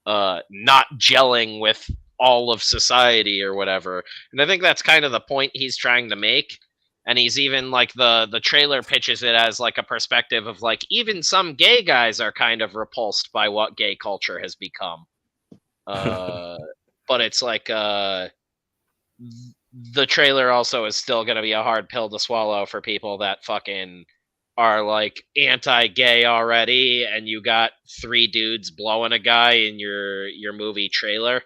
not gelling with all of society or whatever. And I think that's kind of the point he's trying to make. And he's even like the trailer pitches it as like a perspective of like even some gay guys are kind of repulsed by what gay culture has become. But it's like the trailer also is still going to be a hard pill to swallow for people that fucking are like anti-gay already, and you got 3 dudes blowing a guy in your movie trailer.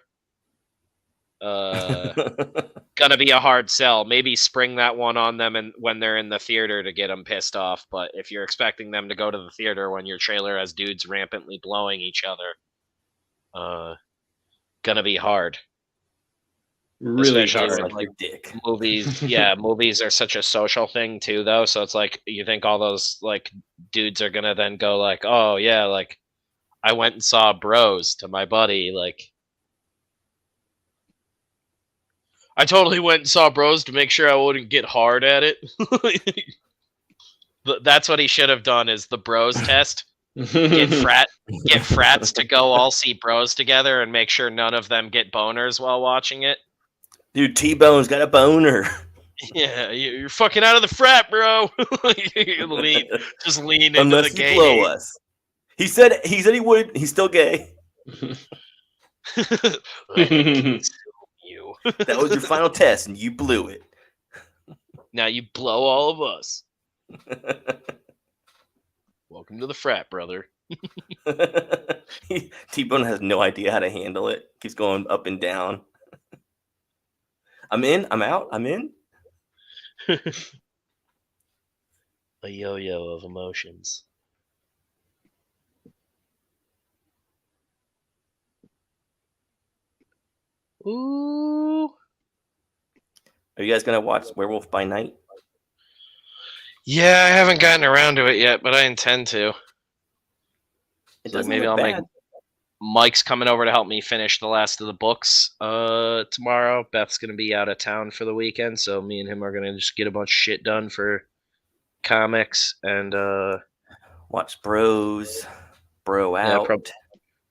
Gonna be a hard sell. Maybe spring that one on them and when they're in the theater to get them pissed off. But if you're expecting them to go to the theater when your trailer has dudes rampantly blowing each other, gonna be hard. Really Especially Sounds hard. like your dick. movies. Yeah, movies are such a social thing too, though. So it's like you think all those like dudes are gonna then go like, oh yeah, like I went and saw Bros to my buddy. Like I totally went and saw Bros to make sure I wouldn't get hard at it. That's what he should have done is the Bros test. Get frats to go all see Bros together and make sure none of them get boners while watching it. Dude, T-Bone's got a boner. Yeah, you're fucking out of the frat, bro. Just lean into Unless the you gay blow hate. us. He said he would. He's still gay. You. That was your final test, and you blew it. Now you blow all of us. Welcome to the frat, brother. T-Bone has no idea how to handle it. Keeps going up and down. I'm in. I'm out. I'm in. A yo-yo of emotions. Ooh. Are you guys gonna watch Werewolf by Night? Yeah, I haven't gotten around to it yet, but I intend to. It So doesn't maybe look I'll bad. make. Mike's coming over to help me finish the last of the books tomorrow. Beth's gonna be out of town for the weekend, so me and him are gonna just get a bunch of shit done for comics and Watch Bros. Bro yeah, out.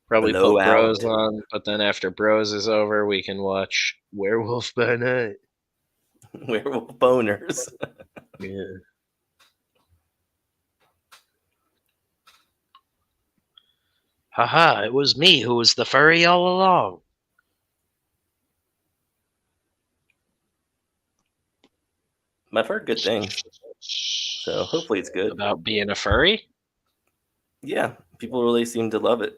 probably Blow put Bros out. on, but then after Bros is over, we can watch Werewolf by Night. Werewolf boners. Yeah. Haha, it was me who was the furry all along. I've heard good things, so hopefully it's good. About being a furry? Yeah, people really seem to love it.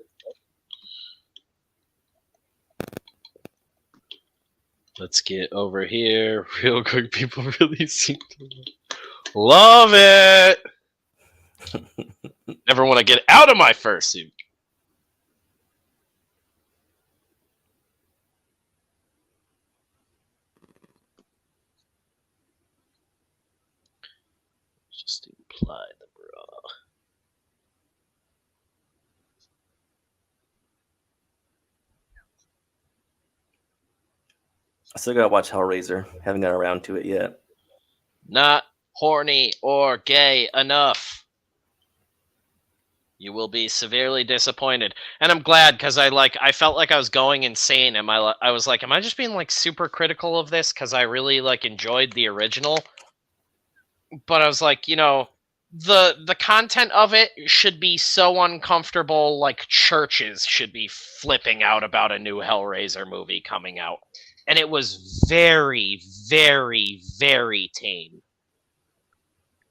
Let's get over here real quick. People really seem to love it. Never want to get out of my fursuit. Just imply the bra. I still gotta watch Hellraiser. Haven't got around to it yet. Not horny or gay enough. You will be severely disappointed, and I'm glad because I felt like I was going insane, and I was like, am I just being like super critical of this because I really like enjoyed the original? But I was like, you know, the content of it should be so uncomfortable, like churches should be flipping out about a new Hellraiser movie coming out, and it was very, very, very tame.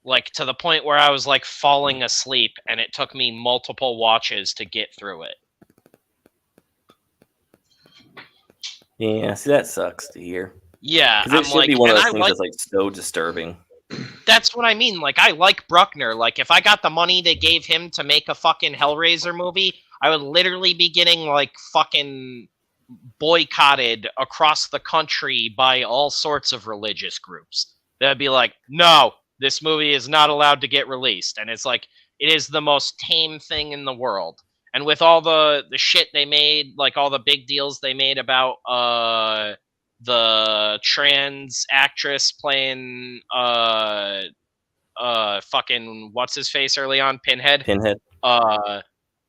Like to the point where I was like falling asleep, and it took me multiple watches to get through it. Yeah, see, that sucks to hear. Yeah, Because it I'm should like, be one of and those I things like. that's like so disturbing. That's what I mean. Like, I like Bruckner. Like, if I got the money they gave him to make a fucking Hellraiser movie, I would literally be getting like fucking boycotted across the country by all sorts of religious groups. That'd be like, no, this movie is not allowed to get released. And it's like, it is the most tame thing in the world. And with all the shit they made, like all the big deals they made about the trans actress playing fucking what's his face early on, Pinhead. Pinhead.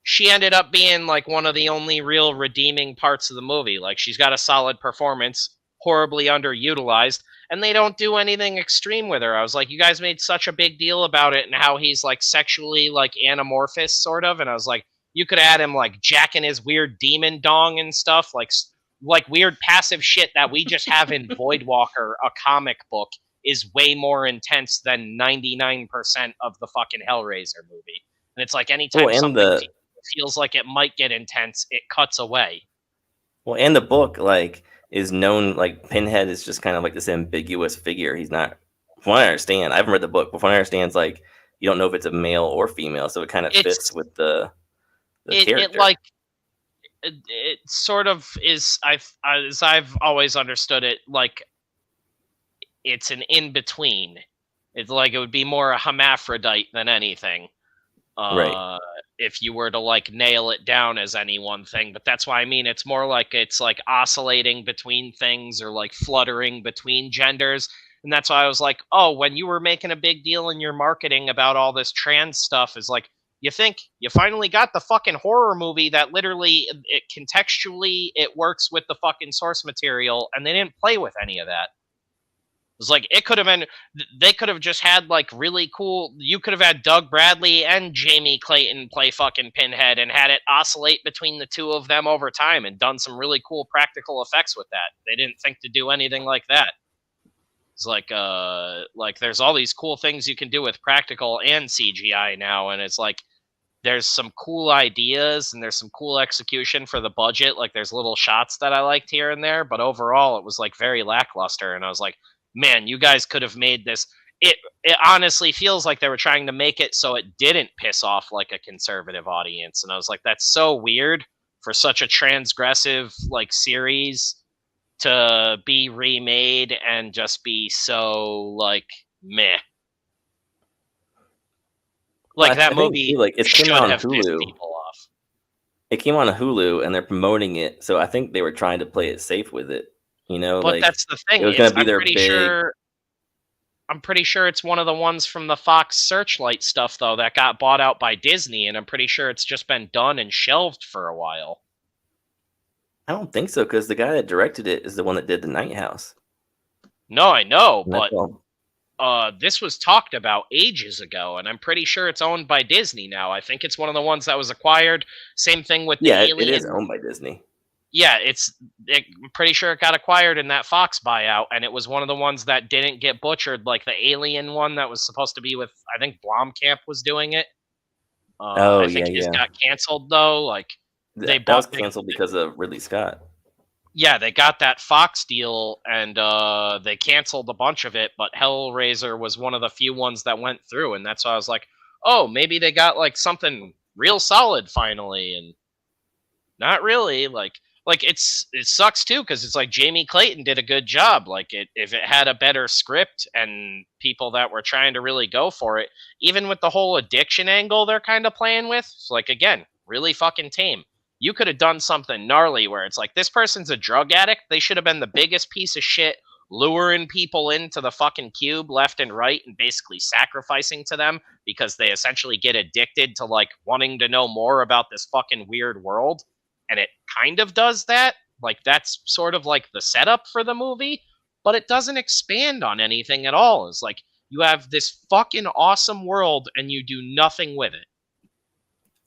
She ended up being like one of the only real redeeming parts of the movie. Like, she's got a solid performance, horribly underutilized, and they don't do anything extreme with her. I was like, you guys made such a big deal about it and how he's like sexually like anamorphous sort of, and I was like, you could add him like jacking his weird demon dong and stuff, like weird passive shit that we just have in Voidwalker, a comic book, is way more intense than 99% of the fucking Hellraiser movie. And it's like anytime something feels like it might get intense, it cuts away. Well, and the book like is known, like Pinhead is just kind of like this ambiguous figure. He's not, from what I understand, I haven't read the book, but from what I understand, it's like you don't know if it's a male or female, so it kind of fits with the character. It sort of is. As I've always understood it, like it's an in between. It's like it would be more a hermaphrodite than anything. Right. If you were to like nail it down as any one thing, but that's why I mean it's more like it's like oscillating between things or like fluttering between genders. And that's why I was like, oh, when you were making a big deal in your marketing about all this trans stuff, is like, you think you finally got the fucking horror movie that literally it contextually it works with the fucking source material, and they didn't play with any of that. It was like, it could have been, they could have just had like really cool, you could have had Doug Bradley and Jamie Clayton play fucking Pinhead and had it oscillate between the two of them over time and done some really cool practical effects with that. They didn't think to do anything like that. It's like there's all these cool things you can do with practical and CGI now, and it's like there's some cool ideas and there's some cool execution for the budget. Like there's little shots that I liked here and there, but overall it was like very lackluster, and I was like, man, you guys could have made this. It honestly feels like they were trying to make it so it didn't piss off like a conservative audience, and I was like, that's so weird for such a transgressive like series to be remade and just be so like meh. Like that movie like it came should out on have pissed Hulu. people off. It came on a Hulu and they're promoting it, so I think they were trying to play it safe with it. You know, But like that's the thing. it was going to be their big. I'm pretty sure it's one of the ones from the Fox Searchlight stuff though that got bought out by Disney, and I'm pretty sure it's just been done and shelved for a while. I don't think so, because the guy that directed it is the one that did The Night House. No, I know, And that's but all. this was talked about ages ago, and I'm pretty sure it's owned by Disney now. I think it's one of the ones that was acquired. Same thing with Yeah, the it is Alien. owned by Disney. Yeah, I'm pretty sure it got acquired in that Fox buyout, and it was one of the ones that didn't get butchered, like the Alien one that was supposed to be with, I think Blomkamp was doing it. Oh I yeah, think his yeah. got canceled though. Like they That was bought, canceled because of Ridley Scott. yeah, they got that Fox deal, and they canceled a bunch of it. But Hellraiser was one of the few ones that went through, and that's why I was like, oh, maybe they got like something real solid finally, and not really. Like it sucks too because it's like Jamie Clayton did a good job. Like if it had a better script and people that were trying to really go for it, even with the whole addiction angle they're kind of playing with, it's like again, really fucking tame. You could have done something gnarly where it's like this person's a drug addict. They should have been the biggest piece of shit, luring people into the fucking cube left and right and basically sacrificing to them because they essentially get addicted to like wanting to know more about this fucking weird world, and it kind of does that. Like that's sort of like the setup for the movie, but it doesn't expand on anything at all. It's like you have this fucking awesome world and you do nothing with it.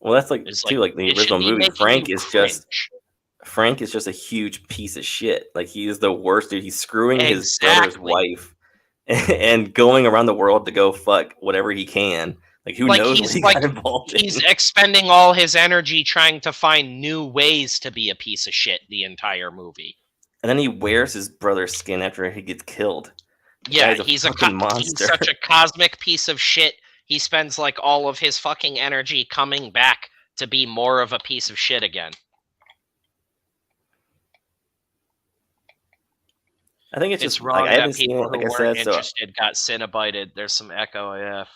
Well, that's like It's like too like the it should original be movie. making you cringe. Frank is just a huge piece of shit. Like he is the worst dude. He's screwing his brother's Exactly. wife and going around the world to go fuck whatever he can. Like who knows what he got involved he's in. expending all his energy trying to find new ways to be a piece of shit the entire movie. And then he wears his brother's skin after he gets killed. Yeah, He's a fucking monster. He's such a cosmic piece of shit. He spends like all of his fucking energy coming back to be more of a piece of shit again. I think it's It's just wrong like I haven't that seen people it. Like who I weren't said, so interested got Cinnabited. There's some echo AF.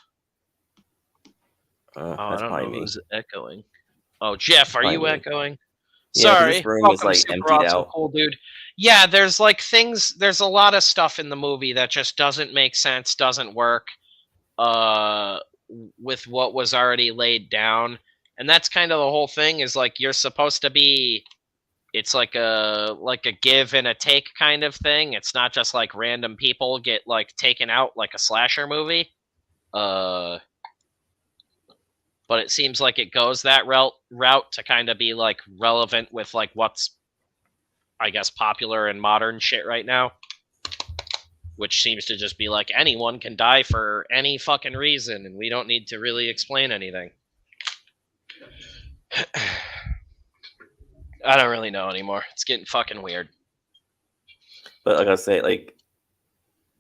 I that's don't probably know me. who's echoing. Oh, Jeff, are Probably you me. echoing? Yeah, 'cause Sorry. this room is Welcome, like super emptied awesome, out. cool dude. Yeah, there's like things. There's a lot of stuff in the movie that just doesn't make sense, doesn't work. With what was already laid down, and that's kind of the whole thing. Is like you're supposed to be. It's like a give and a take kind of thing. It's not just like random people get like taken out like a slasher movie. But it seems like it goes that route to kind of be like relevant with like what's, I guess, popular and modern shit right now, which seems to just be like anyone can die for any fucking reason and we don't need to really explain anything. I don't really know anymore. It's getting fucking weird. But like I say, like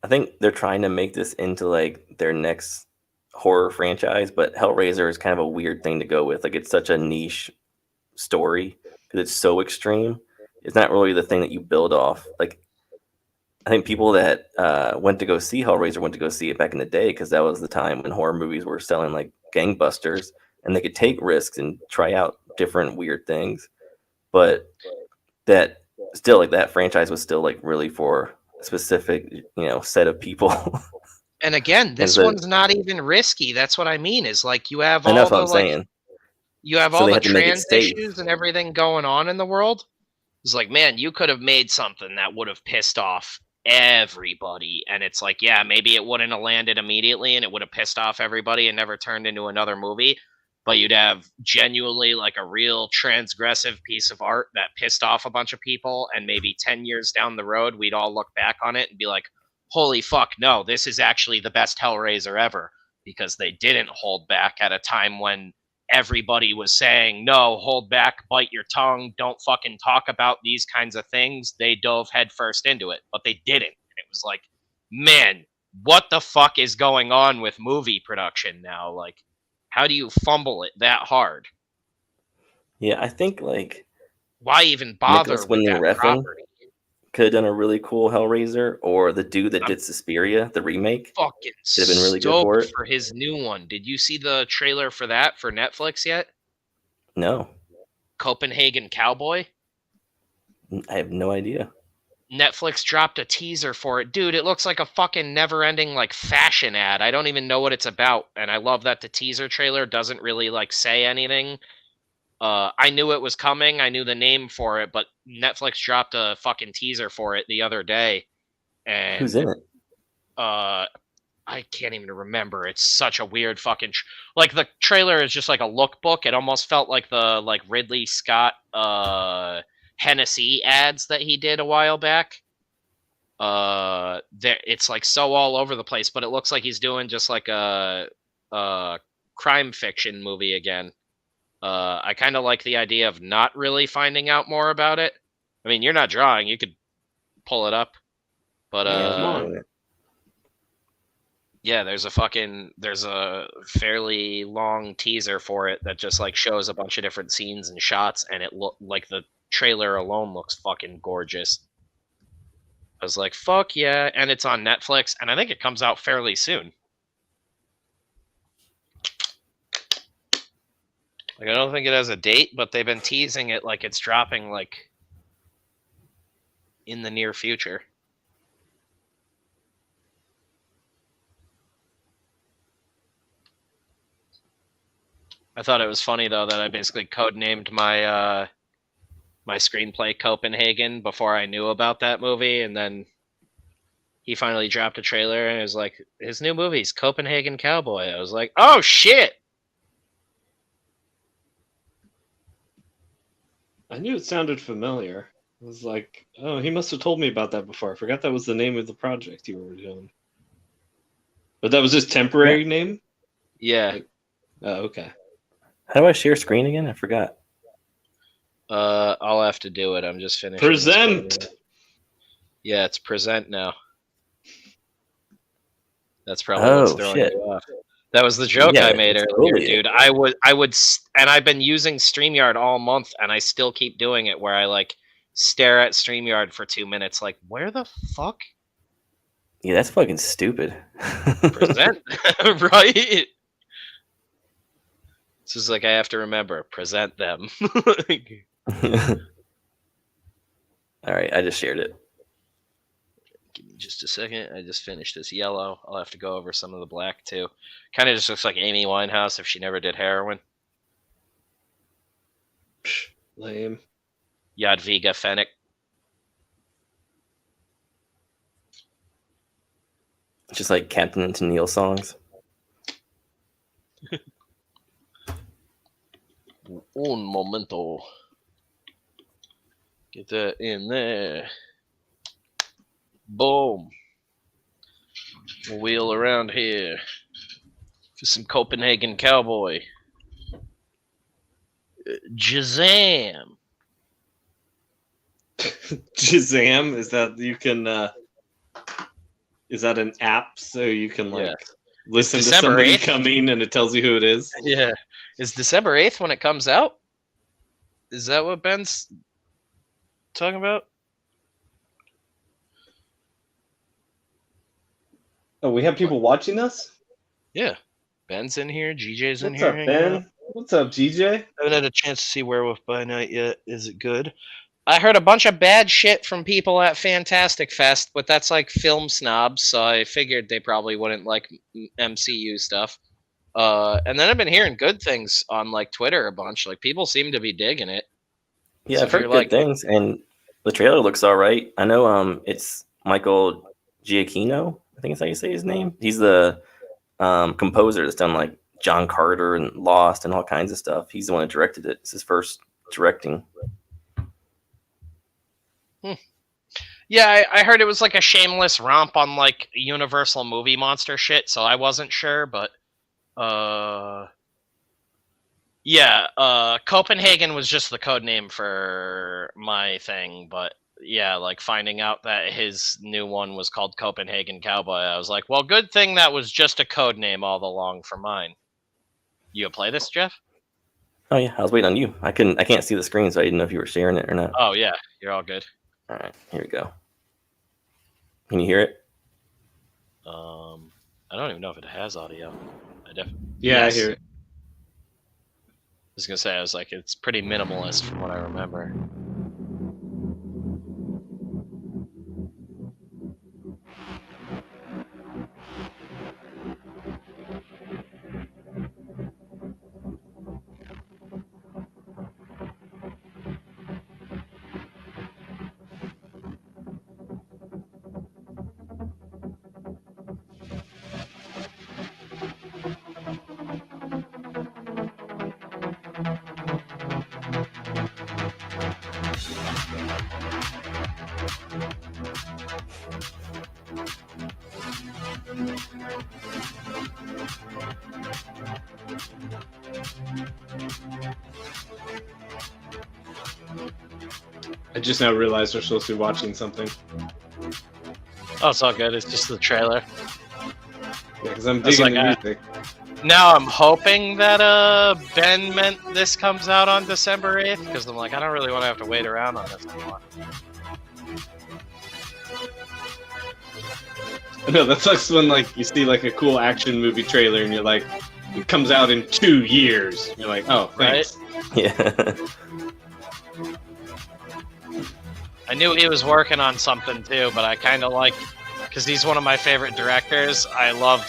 I think they're trying to make this into like their next horror franchise, but Hellraiser is kind of a weird thing to go with. Like it's such a niche story because it's so extreme. It's not really the thing that you build off. Like I think people that went to go see Hellraiser went to go see it back in the day because that was the time when horror movies were selling like gangbusters and they could take risks and try out different weird things. But that still like that franchise was still like really for a specific, set of people. And again, this one's not even risky. That's what I mean. Is like you have And all that's what the I'm like saying. you have So all they the had to make it trans safe. issues and everything going on in the world. It's like, man, you could have made something that would have pissed off everybody. And it's like, yeah, maybe it wouldn't have landed immediately and it would have pissed off everybody and never turned into another movie. But you'd have genuinely like a real transgressive piece of art that pissed off a bunch of people. And maybe 10 years down the road, we'd all look back on it and be like, holy fuck, no, this is actually the best Hellraiser ever. Because they didn't hold back at a time when everybody was saying, no, hold back, bite your tongue, don't fucking talk about these kinds of things. They dove headfirst into it, but they didn't. And it was like, man, what the fuck is going on with movie production now? Like, how do you fumble it that hard? Yeah, I think like Why even bother Nicholas with Winding that Refn property? could have done a really cool Hellraiser, or the dude that did Suspiria, the remake. Fucking Could have been really good for stoked it. for his new one. Did you see the trailer for that for Netflix yet? No, Copenhagen Cowboy? I have no idea. Netflix dropped a teaser for it. Dude, it looks like a fucking never-ending like fashion ad. I don't even know what it's about, and I love that the teaser trailer doesn't really like say anything. I knew it was coming. I knew the name for it, but Netflix dropped a fucking teaser for it the other day. And Who's in it? I can't even remember. It's such a weird fucking like the trailer is just like a lookbook. It almost felt like the like Ridley Scott Hennessy ads that he did a while back. There it's like so all over the place, but it looks like he's doing just like a crime fiction movie again. I kind of like the idea of not really finding out more about it. I mean, you're not drawing; you could pull it up, but Yeah, Come on. yeah, there's a fairly long teaser for it that just like shows a bunch of different scenes and shots, and it look like the trailer alone looks fucking gorgeous. I was like, fuck yeah, and it's on Netflix, and I think it comes out fairly soon. Like, I don't think it has a date, but they've been teasing it like it's dropping like in the near future. I thought it was funny though that I basically codenamed my my screenplay Copenhagen before I knew about that movie, and then he finally dropped a trailer and it was like his new movie's Copenhagen Cowboy. I was like, oh shit! I knew it sounded familiar. I was like, oh, he must have told me about that before. I forgot that was the name of the project you were doing. But that was his temporary name? Yeah. Oh, okay. How do I share screen again? I forgot. I'll have to do it. I'm just finishing. Present! Yeah, it's present now. That's probably what's throwing you off. That was the joke I made earlier, dude. I would, and I've been using StreamYard all month, and I still keep doing it where I like stare at StreamYard for 2 minutes, like, where the fuck? Yeah, that's fucking stupid. Present, right? It's just like I have to remember, present them. All right, I just shared it. Give me just a second. I just finished this yellow. I'll have to go over some of the black too. Kind of just looks like Amy Winehouse if she never did heroin. Lame. Jadwiga Fennick. Just like Captain and Tennille songs. Un momento. Get that in there. Boom. We'll wheel around here for some Copenhagen Cowboy. Jazam. Shazam? Is that you can is that an app so you can like listen to somebody 8th? coming and it tells you who it is? Yeah. Is December 8th when it comes out? Is that what Ben's talking about? Oh, we have people watching us? Yeah. Ben's in here. GJ's in What's here. up, Ben? What's up, GJ? I haven't had a chance to see Werewolf by Night yet. Is it good? I heard a bunch of bad shit from people at Fantastic Fest, but that's like film snobs, so I figured they probably wouldn't like MCU stuff. And then I've been hearing good things on like Twitter a bunch. Like people seem to be digging it. Yeah, So I've heard good things, and the trailer looks all right. I know it's Michael Giacchino, I think is how you say his name. He's the composer that's done like John Carter and Lost and all kinds of stuff. He's the one that directed it. It's his first directing. Yeah, I heard it was like a shameless romp on like Universal movie monster shit, so I wasn't sure, but Copenhagen was just the code name for my thing, but yeah, like finding out that his new one was called Copenhagen Cowboy, I was like, well, good thing that was just a code name all along for mine. You play this, Jeff? Oh yeah, I was waiting on you. I can't see the screen, so I didn't know if you were sharing it or not. Oh yeah, you're all good. All right, here we go. Can you hear it? I don't even know if it has audio. Yeah, Yes. I hear it. I was gonna say, I was like, it's pretty minimalist from what I remember. I just now realized we're supposed to be watching something. Oh, it's all good. It's just the trailer. Yeah, because I'm That's digging like the music. Now I'm hoping that Ben meant this comes out on December 8th, because I'm like, I don't really want to have to wait around on this anymore. No, that sucks when like you see like a cool action movie trailer and you're like, it comes out in 2 years. You're like, oh, thanks. Yeah. I knew he was working on something too, but I kind of like, because he's one of my favorite directors, I love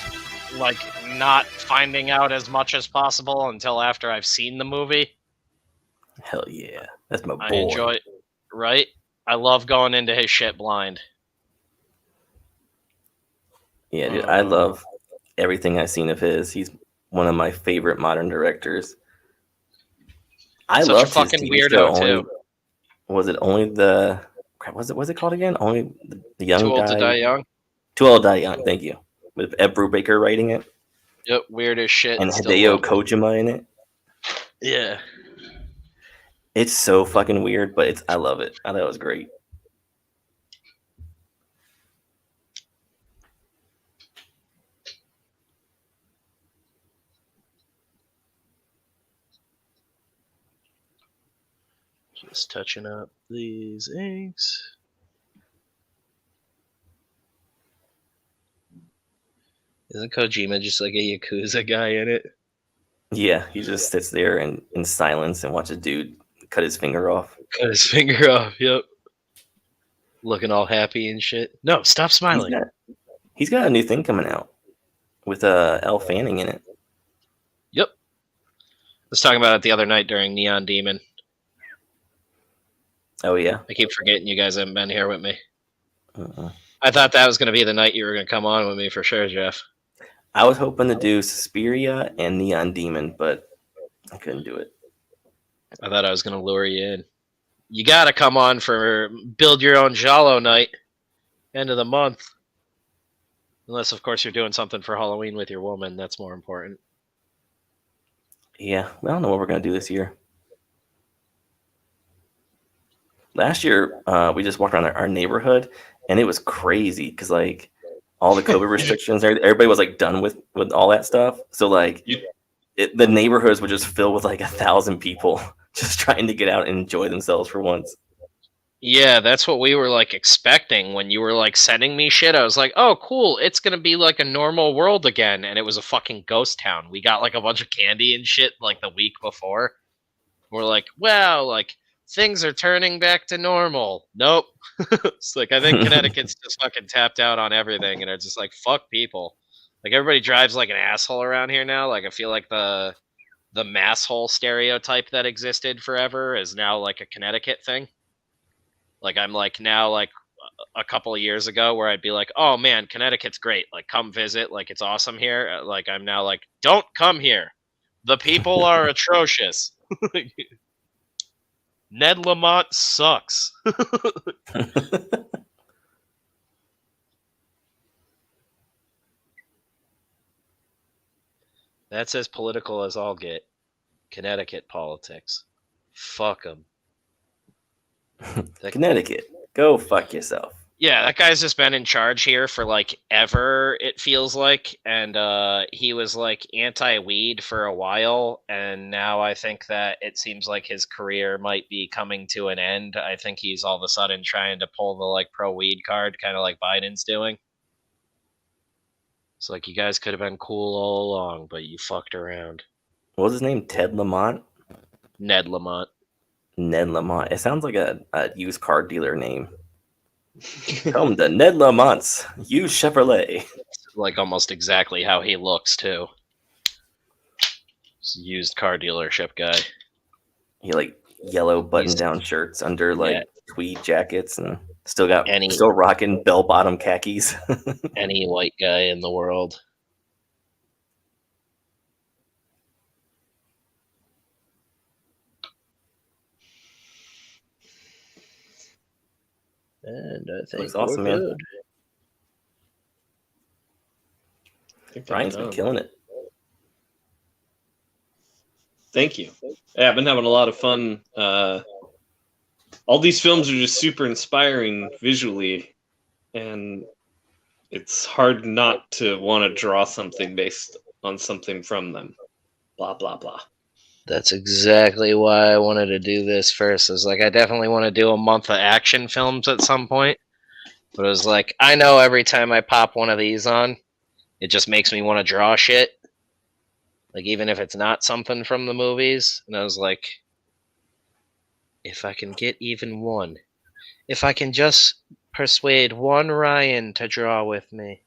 like not finding out as much as possible until after I've seen the movie. Hell yeah. That's my boy. I enjoy it, right? I love going into his shit blind. Yeah, dude, I love everything I've seen of his. He's one of my favorite modern directors. I Such a loved his fucking TV weirdo, show. too. Was it only the? Crap, what's it called again? Only the young Too Old guy. to Die Young? Too Old to Die Young. Thank you. With Ed Brubaker writing it. Yep, weird as shit. And still Hideo love it. Kojima in it. Yeah. It's so fucking weird, but I love it. I thought it was great. Just touching up these inks. Isn't Kojima just like a Yakuza guy in it? Yeah, he just sits there in silence and watches a dude cut his finger off. Cut his finger off, yep. Looking all happy and shit. No, stop smiling. He's got a new thing coming out with Elle Fanning in it. Yep. I was talking about it the other night during Neon Demon. Oh, yeah? I keep forgetting you guys haven't been here with me. Uh-uh. I thought that was going to be the night you were going to come on with me for sure, Jeff. I was hoping to do Suspiria and Neon Demon, but I couldn't do it. I thought I was going to lure you in. You got to come on for Build Your Own Giallo night, end of the month. Unless, of course, you're doing something for Halloween with your woman. That's more important. Yeah, I don't know what we're going to do this year. Last year, we just walked around our neighborhood, and it was crazy because, like, all the COVID restrictions, everybody was, like, done with all that stuff. So, like, the neighborhoods were just filled with, like, 1,000 people just trying to get out and enjoy themselves for once. Yeah, that's what we were like expecting when you were like sending me shit. I was like, oh, cool. It's going to be like a normal world again. And it was a fucking ghost town. We got like a bunch of candy and shit like the week before. We're like, wow, like things are turning back to normal. Nope. It's like, I think Connecticut's just fucking tapped out on everything. And it's just like, fuck people. Like everybody drives like an asshole around here now. Like I feel like the masshole stereotype that existed forever is now like a Connecticut thing. Like I'm like now like a couple of years ago where I'd be like, oh man, Connecticut's great. Like come visit. Like it's awesome here. Like I'm now like, don't come here. The people are atrocious. Ned Lamont sucks. That's as political as I'll get. Connecticut politics. Fuck them. Connecticut, go fuck yourself. Yeah, that guy's just been in charge here for like ever, it feels like. And he was like anti-weed for a while. And now I think that it seems like his career might be coming to an end. I think he's all of a sudden trying to pull the like pro-weed card, kind of like Biden's doing. It's like you guys could have been cool all along, but you fucked around. What was his name? Ted Lamont? Ned Lamont. Ned Lamont. It sounds like a used car dealer name. Come to Ned Lamont's used Chevrolet. Like almost exactly how he looks too. Just used car dealership guy. He like yellow button-down shirts under like tweed jackets and still rocking bell-bottom khakis. Any white guy in the world. And I think Looks awesome, we're man. good. think I'm Ryan's been done. killing it. Thank you. Yeah, I've been having a lot of fun. All these films are just super inspiring visually, and it's hard not to want to draw something based on something from them. Blah, blah, blah. That's exactly why I wanted to do this first. Is like I definitely want to do a month of action films at some point. But it was like I know every time I pop one of these on, it just makes me want to draw shit. Like even if it's not something from the movies. And I was like, if I can get even one, if I can just persuade one Ryan to draw with me.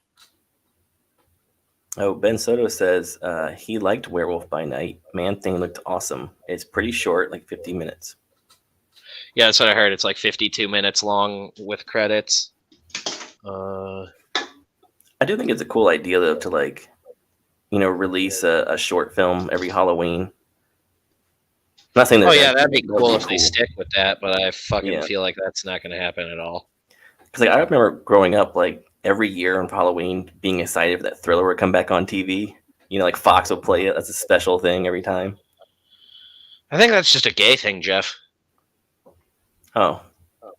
Oh, Ben Soto says he liked Werewolf by Night. Man Thing looked awesome. It's pretty short, like 50 minutes. Yeah, that's what I heard. It's like 52 minutes long with credits. I do think it's a cool idea though to like, release a short film every Halloween. I'm not saying Oh that yeah, that'd be that would cool be if they stick with that, but I fucking Yeah. feel like that's not going to happen at all. Because like I remember growing up, like every year on Halloween, being excited for that Thriller would come back on TV. Like Fox would play it. That's a special thing every time. I think that's just a gay thing, Jeff. Oh,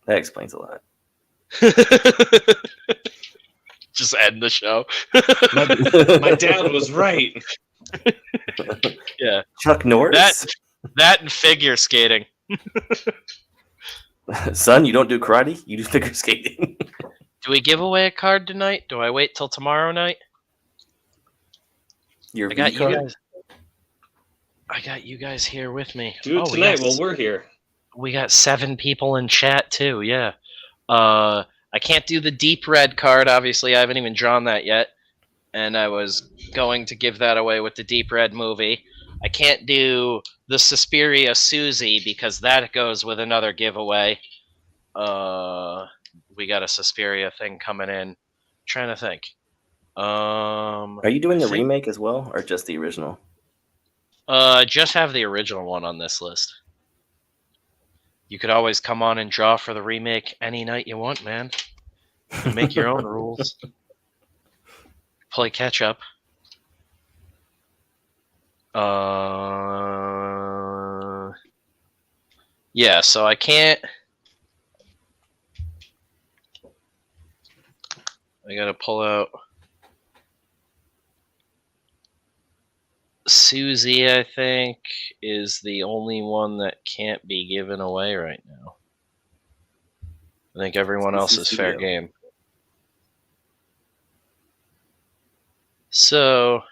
that explains a lot. Just end the show. My dad was right. Yeah. Chuck Norris? That and figure skating. Son, you don't do karate, you do figure skating. Do we give away a card tonight? Do I wait till tomorrow night? Your I got V you card? guys. I got you guys here with me. Do it we tonight got- while we're here. We got 7 people in chat too. Yeah. I can't do the deep red card. Obviously, I haven't even drawn that yet, and I was going to give that away with the deep red movie. I can't do the Suspiria Susie because that goes with another giveaway. We got a Suspiria thing coming in. Trying to think. Are you doing the remake as well, or just the original? Just have the original one on this list. You could always come on and draw for the remake any night you want, man. You can make your own rules. Play catch up. Yeah, so I can't. I gotta pull out Susie, I think, is the only one that can't be given away right now. I think everyone else is fair game. So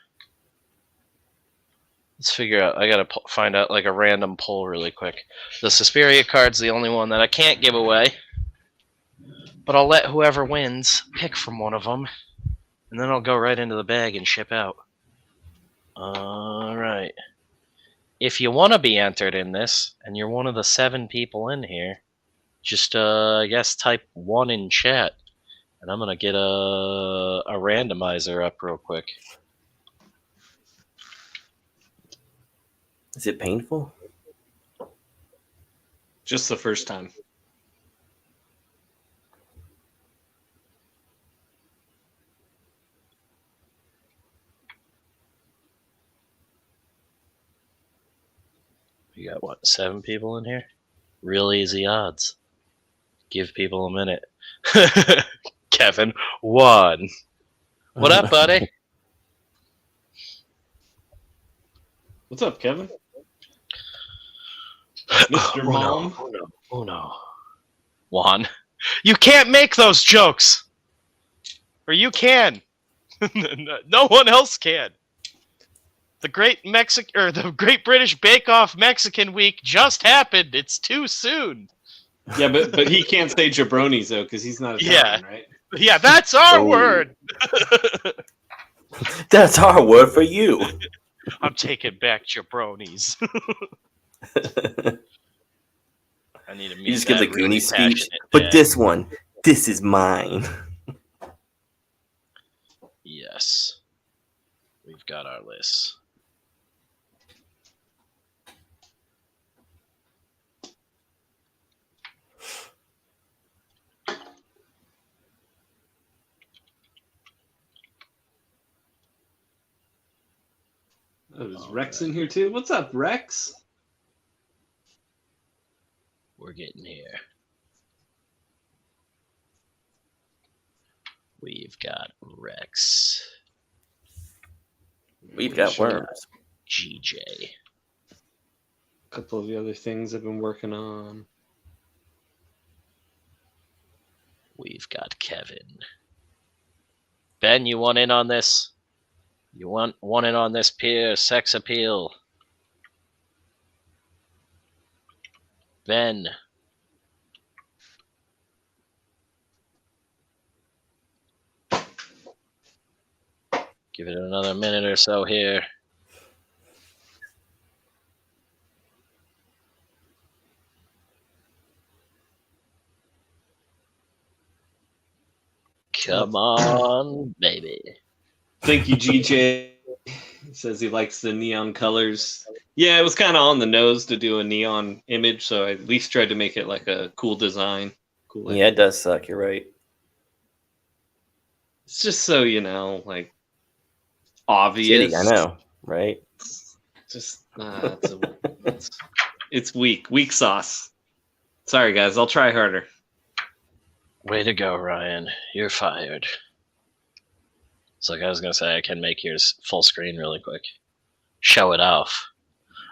let's figure out. I gotta find out like a random poll really quick. The Suspiria card's the only one that I can't give away, but I'll let whoever wins pick from one of them, and then I'll go right into the bag and ship out. All right. If you want to be entered in this, and you're one of the 7 people in here, just I guess type 1 in chat, and I'm gonna get a randomizer up real quick. Is it painful? Just the first time. You got what, 7 people in here? Real easy odds. Give people a minute. Kevin, 1. What up, buddy? What's up, Kevin? Mr. Mom. Oh no. 1. You can't make those jokes! Or you can. No one else can. The Great the Great British Bake Off Mexican Week just happened. It's too soon. Yeah, but he can't say jabronis though because he's not Italian, right? Yeah, that's our word. That's our word for you. I'm taking back jabronis. I need to meet You just give the really Goonies speech, passionate but dad. this one, this is mine. Yes. We've got our list. Oh, is Rex in here too? What's up, Rex? We're getting here. We've got Rex. We've got Sure. worms. GJ. A couple of the other things I've been working on. We've got Kevin. Ben, you want in on this? You want in on this peer sex appeal? Ben. Give it another minute or so here. Come on, baby. Thank you, GJ. He says he likes the neon colors. Yeah, it was kind of on the nose to do a neon image, so I at least tried to make it like a cool design. Cool. Yeah, it does suck. You're right. It's just so like obvious. Shitty, I know, right? Just it's weak sauce. Sorry, guys. I'll try harder. Way to go, Ryan. You're fired. It's like I was going to say, I can make yours full screen really quick. Show it off.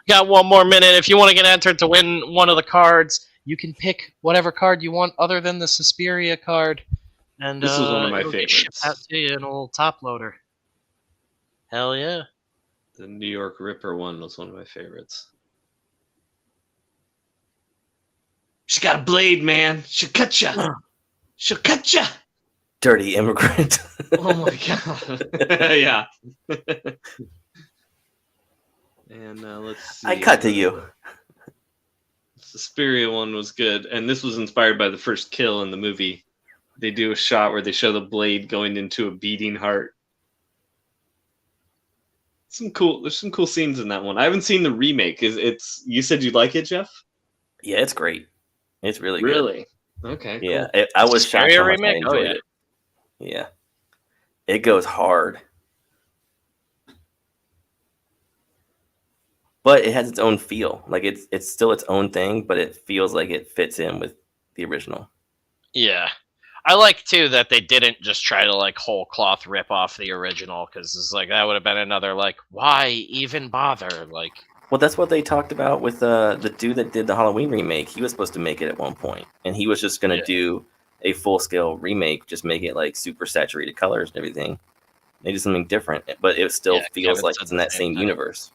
Got one more minute. If you want to get entered to win one of the cards, you can pick whatever card you want other than the Suspiria card. And This was one of my it'll get shipped out favorites. to you in a little top loader. Hell yeah. The New York Ripper one was one of my favorites. She got a blade, man. She'll cut ya. She'll cut ya. Dirty immigrant. Oh my god. Yeah. And let's see. I cut to you. Suspiria one was good, and this was inspired by the first kill in the movie. They do a shot where they show the blade going into a beating heart. There's some cool scenes in that one. I haven't seen the remake. You said you like it, Jeff? Yeah, it's great. It's really good. Really? Okay. Yeah, Cool. I was shocked Suspiria how much I remake? Oh, enjoyed yeah. it. Yeah, it goes hard, but it has its own feel. Like it's still its own thing, but it feels like it fits in with the original. Yeah. I like, too, that they didn't just try to, like, whole cloth rip off the original, because it's like, that would have been another, like, why even bother? Like, Well, that's what they talked about with the dude that did the Halloween remake. He was supposed to make it at one point, and he was just going to do a full-scale remake, just make it, like, super saturated colors and everything. They did something different, but it still feels Kevin like said it's in the that same same thing. universe.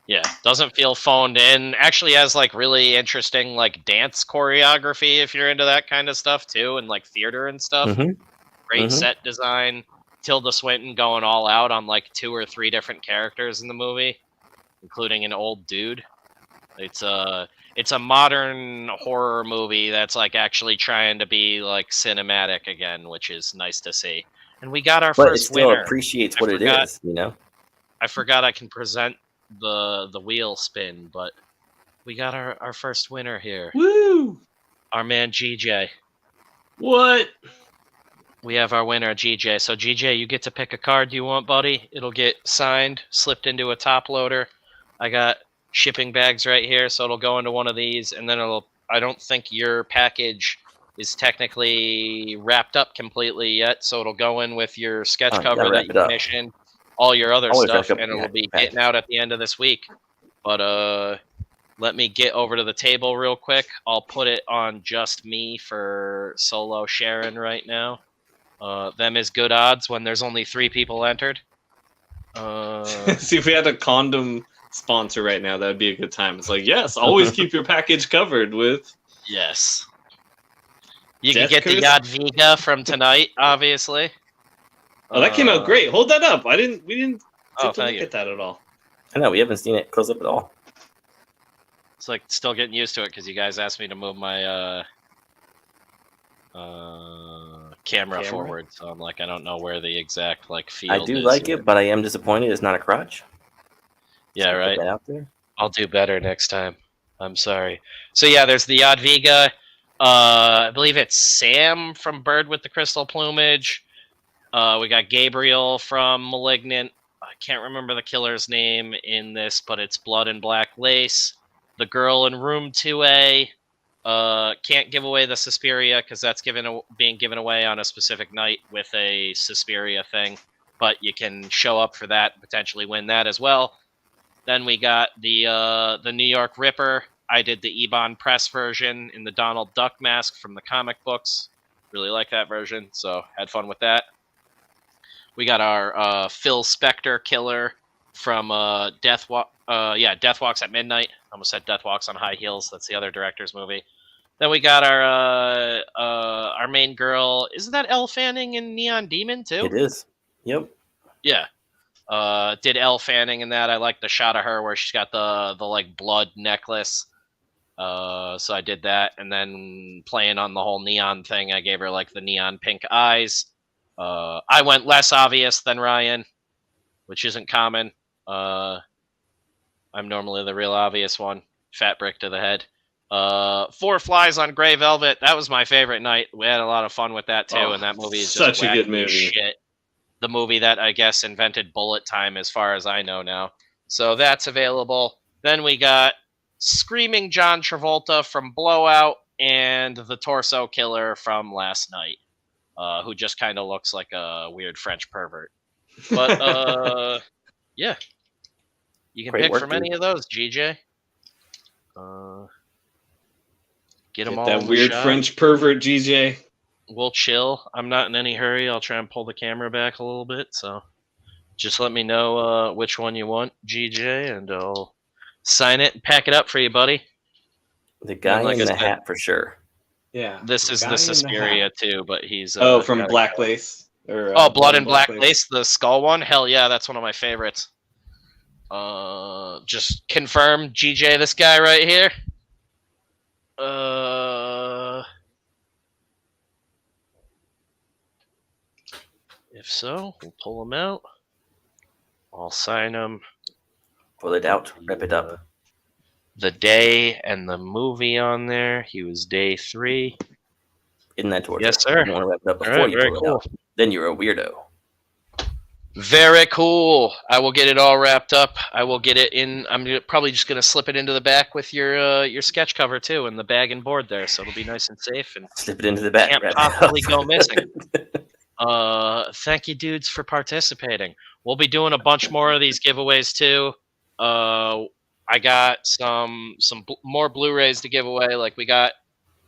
yeah, doesn't feel phoned in. Actually has, like, really interesting, like, dance choreography, if you're into that kind of stuff, too, and, like, theater and stuff. Mm-hmm. Great Mhm. set design. Tilda Swinton going all out on, like, 2 or 3 different characters in the movie, including an old dude. It's a modern horror movie that's, like, actually trying to be, like, cinematic again, which is nice to see. And we got our But it first still winner. appreciates I what forgot- it is, you know? I forgot I can present the wheel spin, but we got our first winner here. Woo! Our man GJ. What? We have our winner, GJ. So GJ, you get to pick a card you want, buddy. It'll get signed, slipped into a top loader. I got shipping bags right here, so it'll go into one of these, and then I don't think your package is technically wrapped up completely yet, so it'll go in with your sketch Oh, you cover gotta that wrap you it up. commissioned, all your other Always stuff, wrap up and it'll the be package. getting out at the end of this week. But let me get over to the table real quick. I'll put it on just me for solo sharing right now. Them is good odds when there's only 3 people entered. See, if we had a condom sponsor right now, that would be a good time. It's like, yes, always keep your package covered with. Yes. You Death can get the Curse? Yadviga from tonight, obviously. Oh, that came out great. Hold that up. We didn't Oh, take a thank look you. at that at all. I know, we haven't seen it close up at all. It's like still getting used to it because you guys asked me to move my camera forward, so I'm like, I don't know where the exact like field I do is like here. it, but I am disappointed it's not a crotch. Yeah, So put right. that out there. I'll do better next time. I'm sorry. So yeah, there's the Yadviga. I believe it's Sam from Bird with the Crystal Plumage. We got Gabriel from Malignant. I can't remember the killer's name in this, but it's Blood and Black Lace. The girl in room 2A. Can't give away the Suspiria because that's being given away on a specific night with a Suspiria thing, but you can show up for that and potentially win that as well. Then we got the New York Ripper. I did the Ebon Press version in the Donald Duck mask from the comic books. Really like that version, so had fun with that. We got our Phil Spector killer from Death Walks at Midnight. Almost said Death Walks on High Heels. That's the other director's movie. Then we got our main girl. Isn't that Elle Fanning in Neon Demon too? It is. Yep. Yeah. Did Elle Fanning in that. I like the shot of her where she's got the like blood necklace. So I did that, and then playing on the whole neon thing, I gave her like the neon pink eyes. I went less obvious than Ryan, which isn't common. I'm normally the real obvious one. Fat brick to the head. 4 Flies on Gray Velvet. That was my favorite night. We had a lot of fun with that too, and that movie is just such a good wacky movie. as shit. The movie that I guess invented bullet time, as far as I know now. So that's available. Then we got Screaming John Travolta from Blowout and the Torso Killer from last night, who just kind of looks like a weird French pervert. But yeah, you can Great pick work, from dude. any of those, GJ. Get them Get all that in the weird shot. French pervert, GJ. We'll chill. I'm not in any hurry. I'll try and pull the camera back a little bit. So just let me know which one you want, GJ, and I'll sign it and pack it up for you, buddy. The guy like in I the said, hat for sure. Yeah. This is guy the in Suspiria hat. too, but he's from got a- Black Lace. Or, Blood and Black Lace, the skull one. Hell yeah, that's one of my favorites. Just confirm, GJ, this guy right here. If so, we'll pull him out. I'll sign him. Pull it out, rip it up. The day and the movie on there. He was day 3. Isn't that torture? Yes, sir. You want to wrap it up before All right, you very pull it cool. out. Then you're a weirdo. Very cool. I will get it all wrapped up. I will get it in. Probably just gonna slip it into the back with your sketch cover too, and the bag and board there, so it'll be nice and safe and Slip it into the back. can't wrap it possibly up. go missing. Thank you, dudes, for participating. We'll be doing a bunch more of these giveaways too. I got some more Blu-rays to give away. Like we got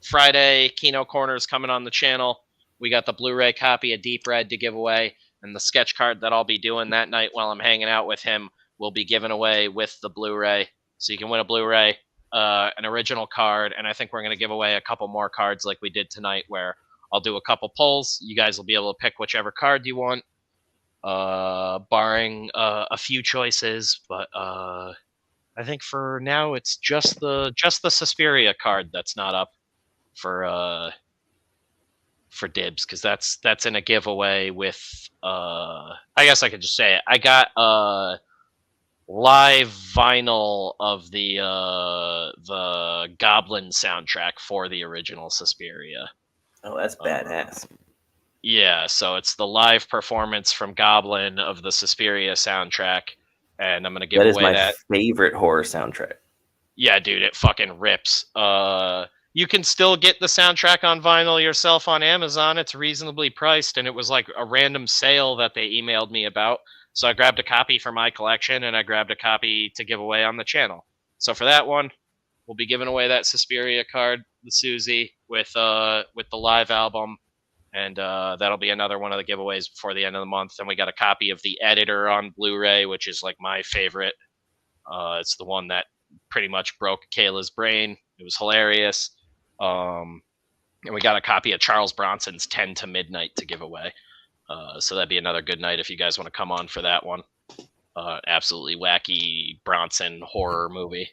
Friday Kino Corners coming on the channel. We got the Blu-ray copy of Deep Red to give away, and the sketch card that I'll be doing that night while I'm hanging out with him will be given away with the Blu-ray. So you can win a Blu-ray, an original card, and I think we're going to give away a couple more cards like we did tonight, where I'll do a couple polls. You guys will be able to pick whichever card you want, barring a few choices. But I think for now it's just the Suspiria card that's not up for dibs, because that's in a giveaway with I guess I could just say it. I got live vinyl of the Goblin soundtrack for the original Suspiria. Oh, that's badass. Yeah, so it's the live performance from Goblin of the Suspiria soundtrack, and I'm gonna give That is away my that. favorite horror soundtrack. Yeah, dude, it fucking rips. You can still get the soundtrack on vinyl yourself on Amazon. It's reasonably priced, and it was like a random sale that they emailed me about. So I grabbed a copy for my collection, and I grabbed a copy to give away on the channel. So for that one, we'll be giving away that Suspiria card, the Susie, with the live album, and that'll be another one of the giveaways before the end of the month. Then we got a copy of The Editor on Blu-ray, which is like my favorite. It's the one that pretty much broke Kayla's brain. It was hilarious. And we got a copy of Charles Bronson's 10 to Midnight to give away. So that'd be another good night if you guys want to come on for that one. Absolutely wacky Bronson horror movie.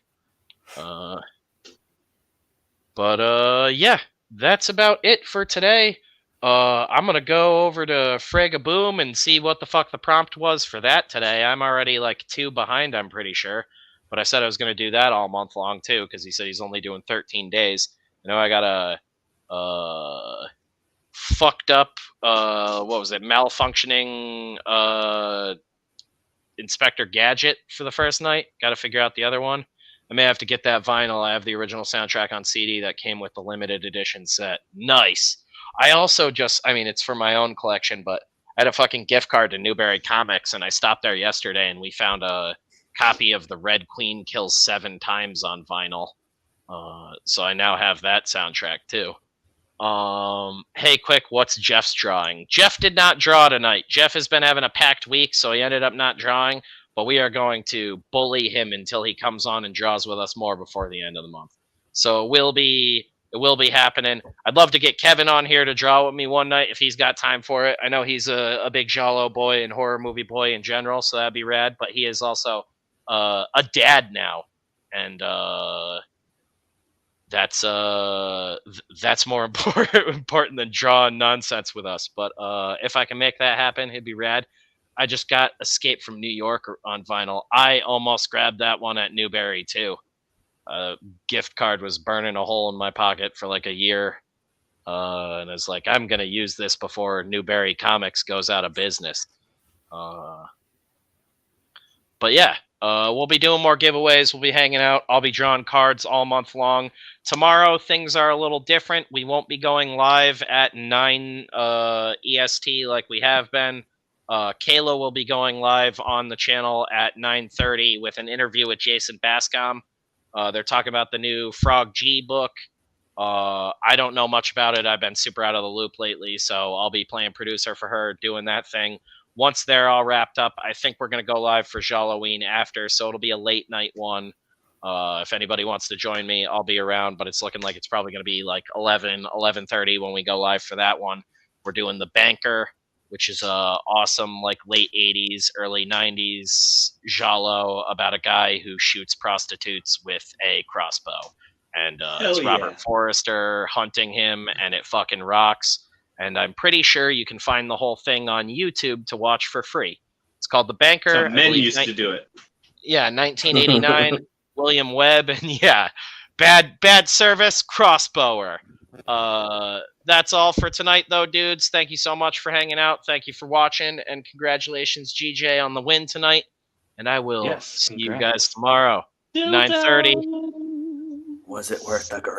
Yeah, that's about it for today. I'm going to go over to Fragaboom and see what the fuck the prompt was for that today. I'm already like 2 behind, I'm pretty sure. But I said I was going to do that all month long too, because he said he's only doing 13 days. You know, I got a fucked up, what was it, malfunctioning Inspector Gadget for the first night. Got to figure out the other one. I may have to get that vinyl. I have the original soundtrack on CD that came with the limited edition set. Nice. I also it's for my own collection, but I had a fucking gift card to Newberry Comics, and I stopped there yesterday, and we found a copy of The Red Queen Kills 7 Times on vinyl. So I now have that soundtrack too. Hey, quick, what's Jeff's drawing? Jeff did not draw tonight. Jeff has been having a packed week, so he ended up not drawing, but we are going to bully him until he comes on and draws with us more before the end of the month. So it will be happening. I'd love to get Kevin on here to draw with me one night if he's got time for it. I know he's a big Giallo boy and horror movie boy in general, so that'd be rad, but he is also a dad now, and that's more important than drawing nonsense with us. But if I can make that happen, it'd be rad. I just got Escape from New York on vinyl. I almost grabbed that one at Newberry too. Gift card was burning a hole in my pocket for like a year, and it's like, I'm gonna use this before Newberry Comics goes out of business. But yeah, we'll be doing more giveaways. We'll be hanging out. I'll be drawing cards all month long. Tomorrow, things are a little different. We won't be going live at 9 EST like we have been. Kayla will be going live on the channel at 9:30 with an interview with Jason Bascom. They're talking about the new Frog G book. I don't know much about it. I've been super out of the loop lately, so I'll be playing producer for her, doing that thing. Once they're all wrapped up, I think we're going to go live for Gialloween after, so it'll be a late night one. If anybody wants to join me, I'll be around, but it's looking like it's probably going to be like 11:30 when we go live for that one. We're doing The Banker, which is a awesome like late 80s, early 90s giallo about a guy who shoots prostitutes with a crossbow. And it's Robert Forrester hunting him, and it fucking rocks. And I'm pretty sure you can find the whole thing on YouTube to watch for free. It's called The Banker. So men used to do it. Yeah, 1989, William Webb, and yeah, bad service, crossbower. That's all for tonight, though, dudes. Thank you so much for hanging out. Thank you for watching, and congratulations, GJ, on the win tonight. And I will see you guys tomorrow, 9:30. Was it worth the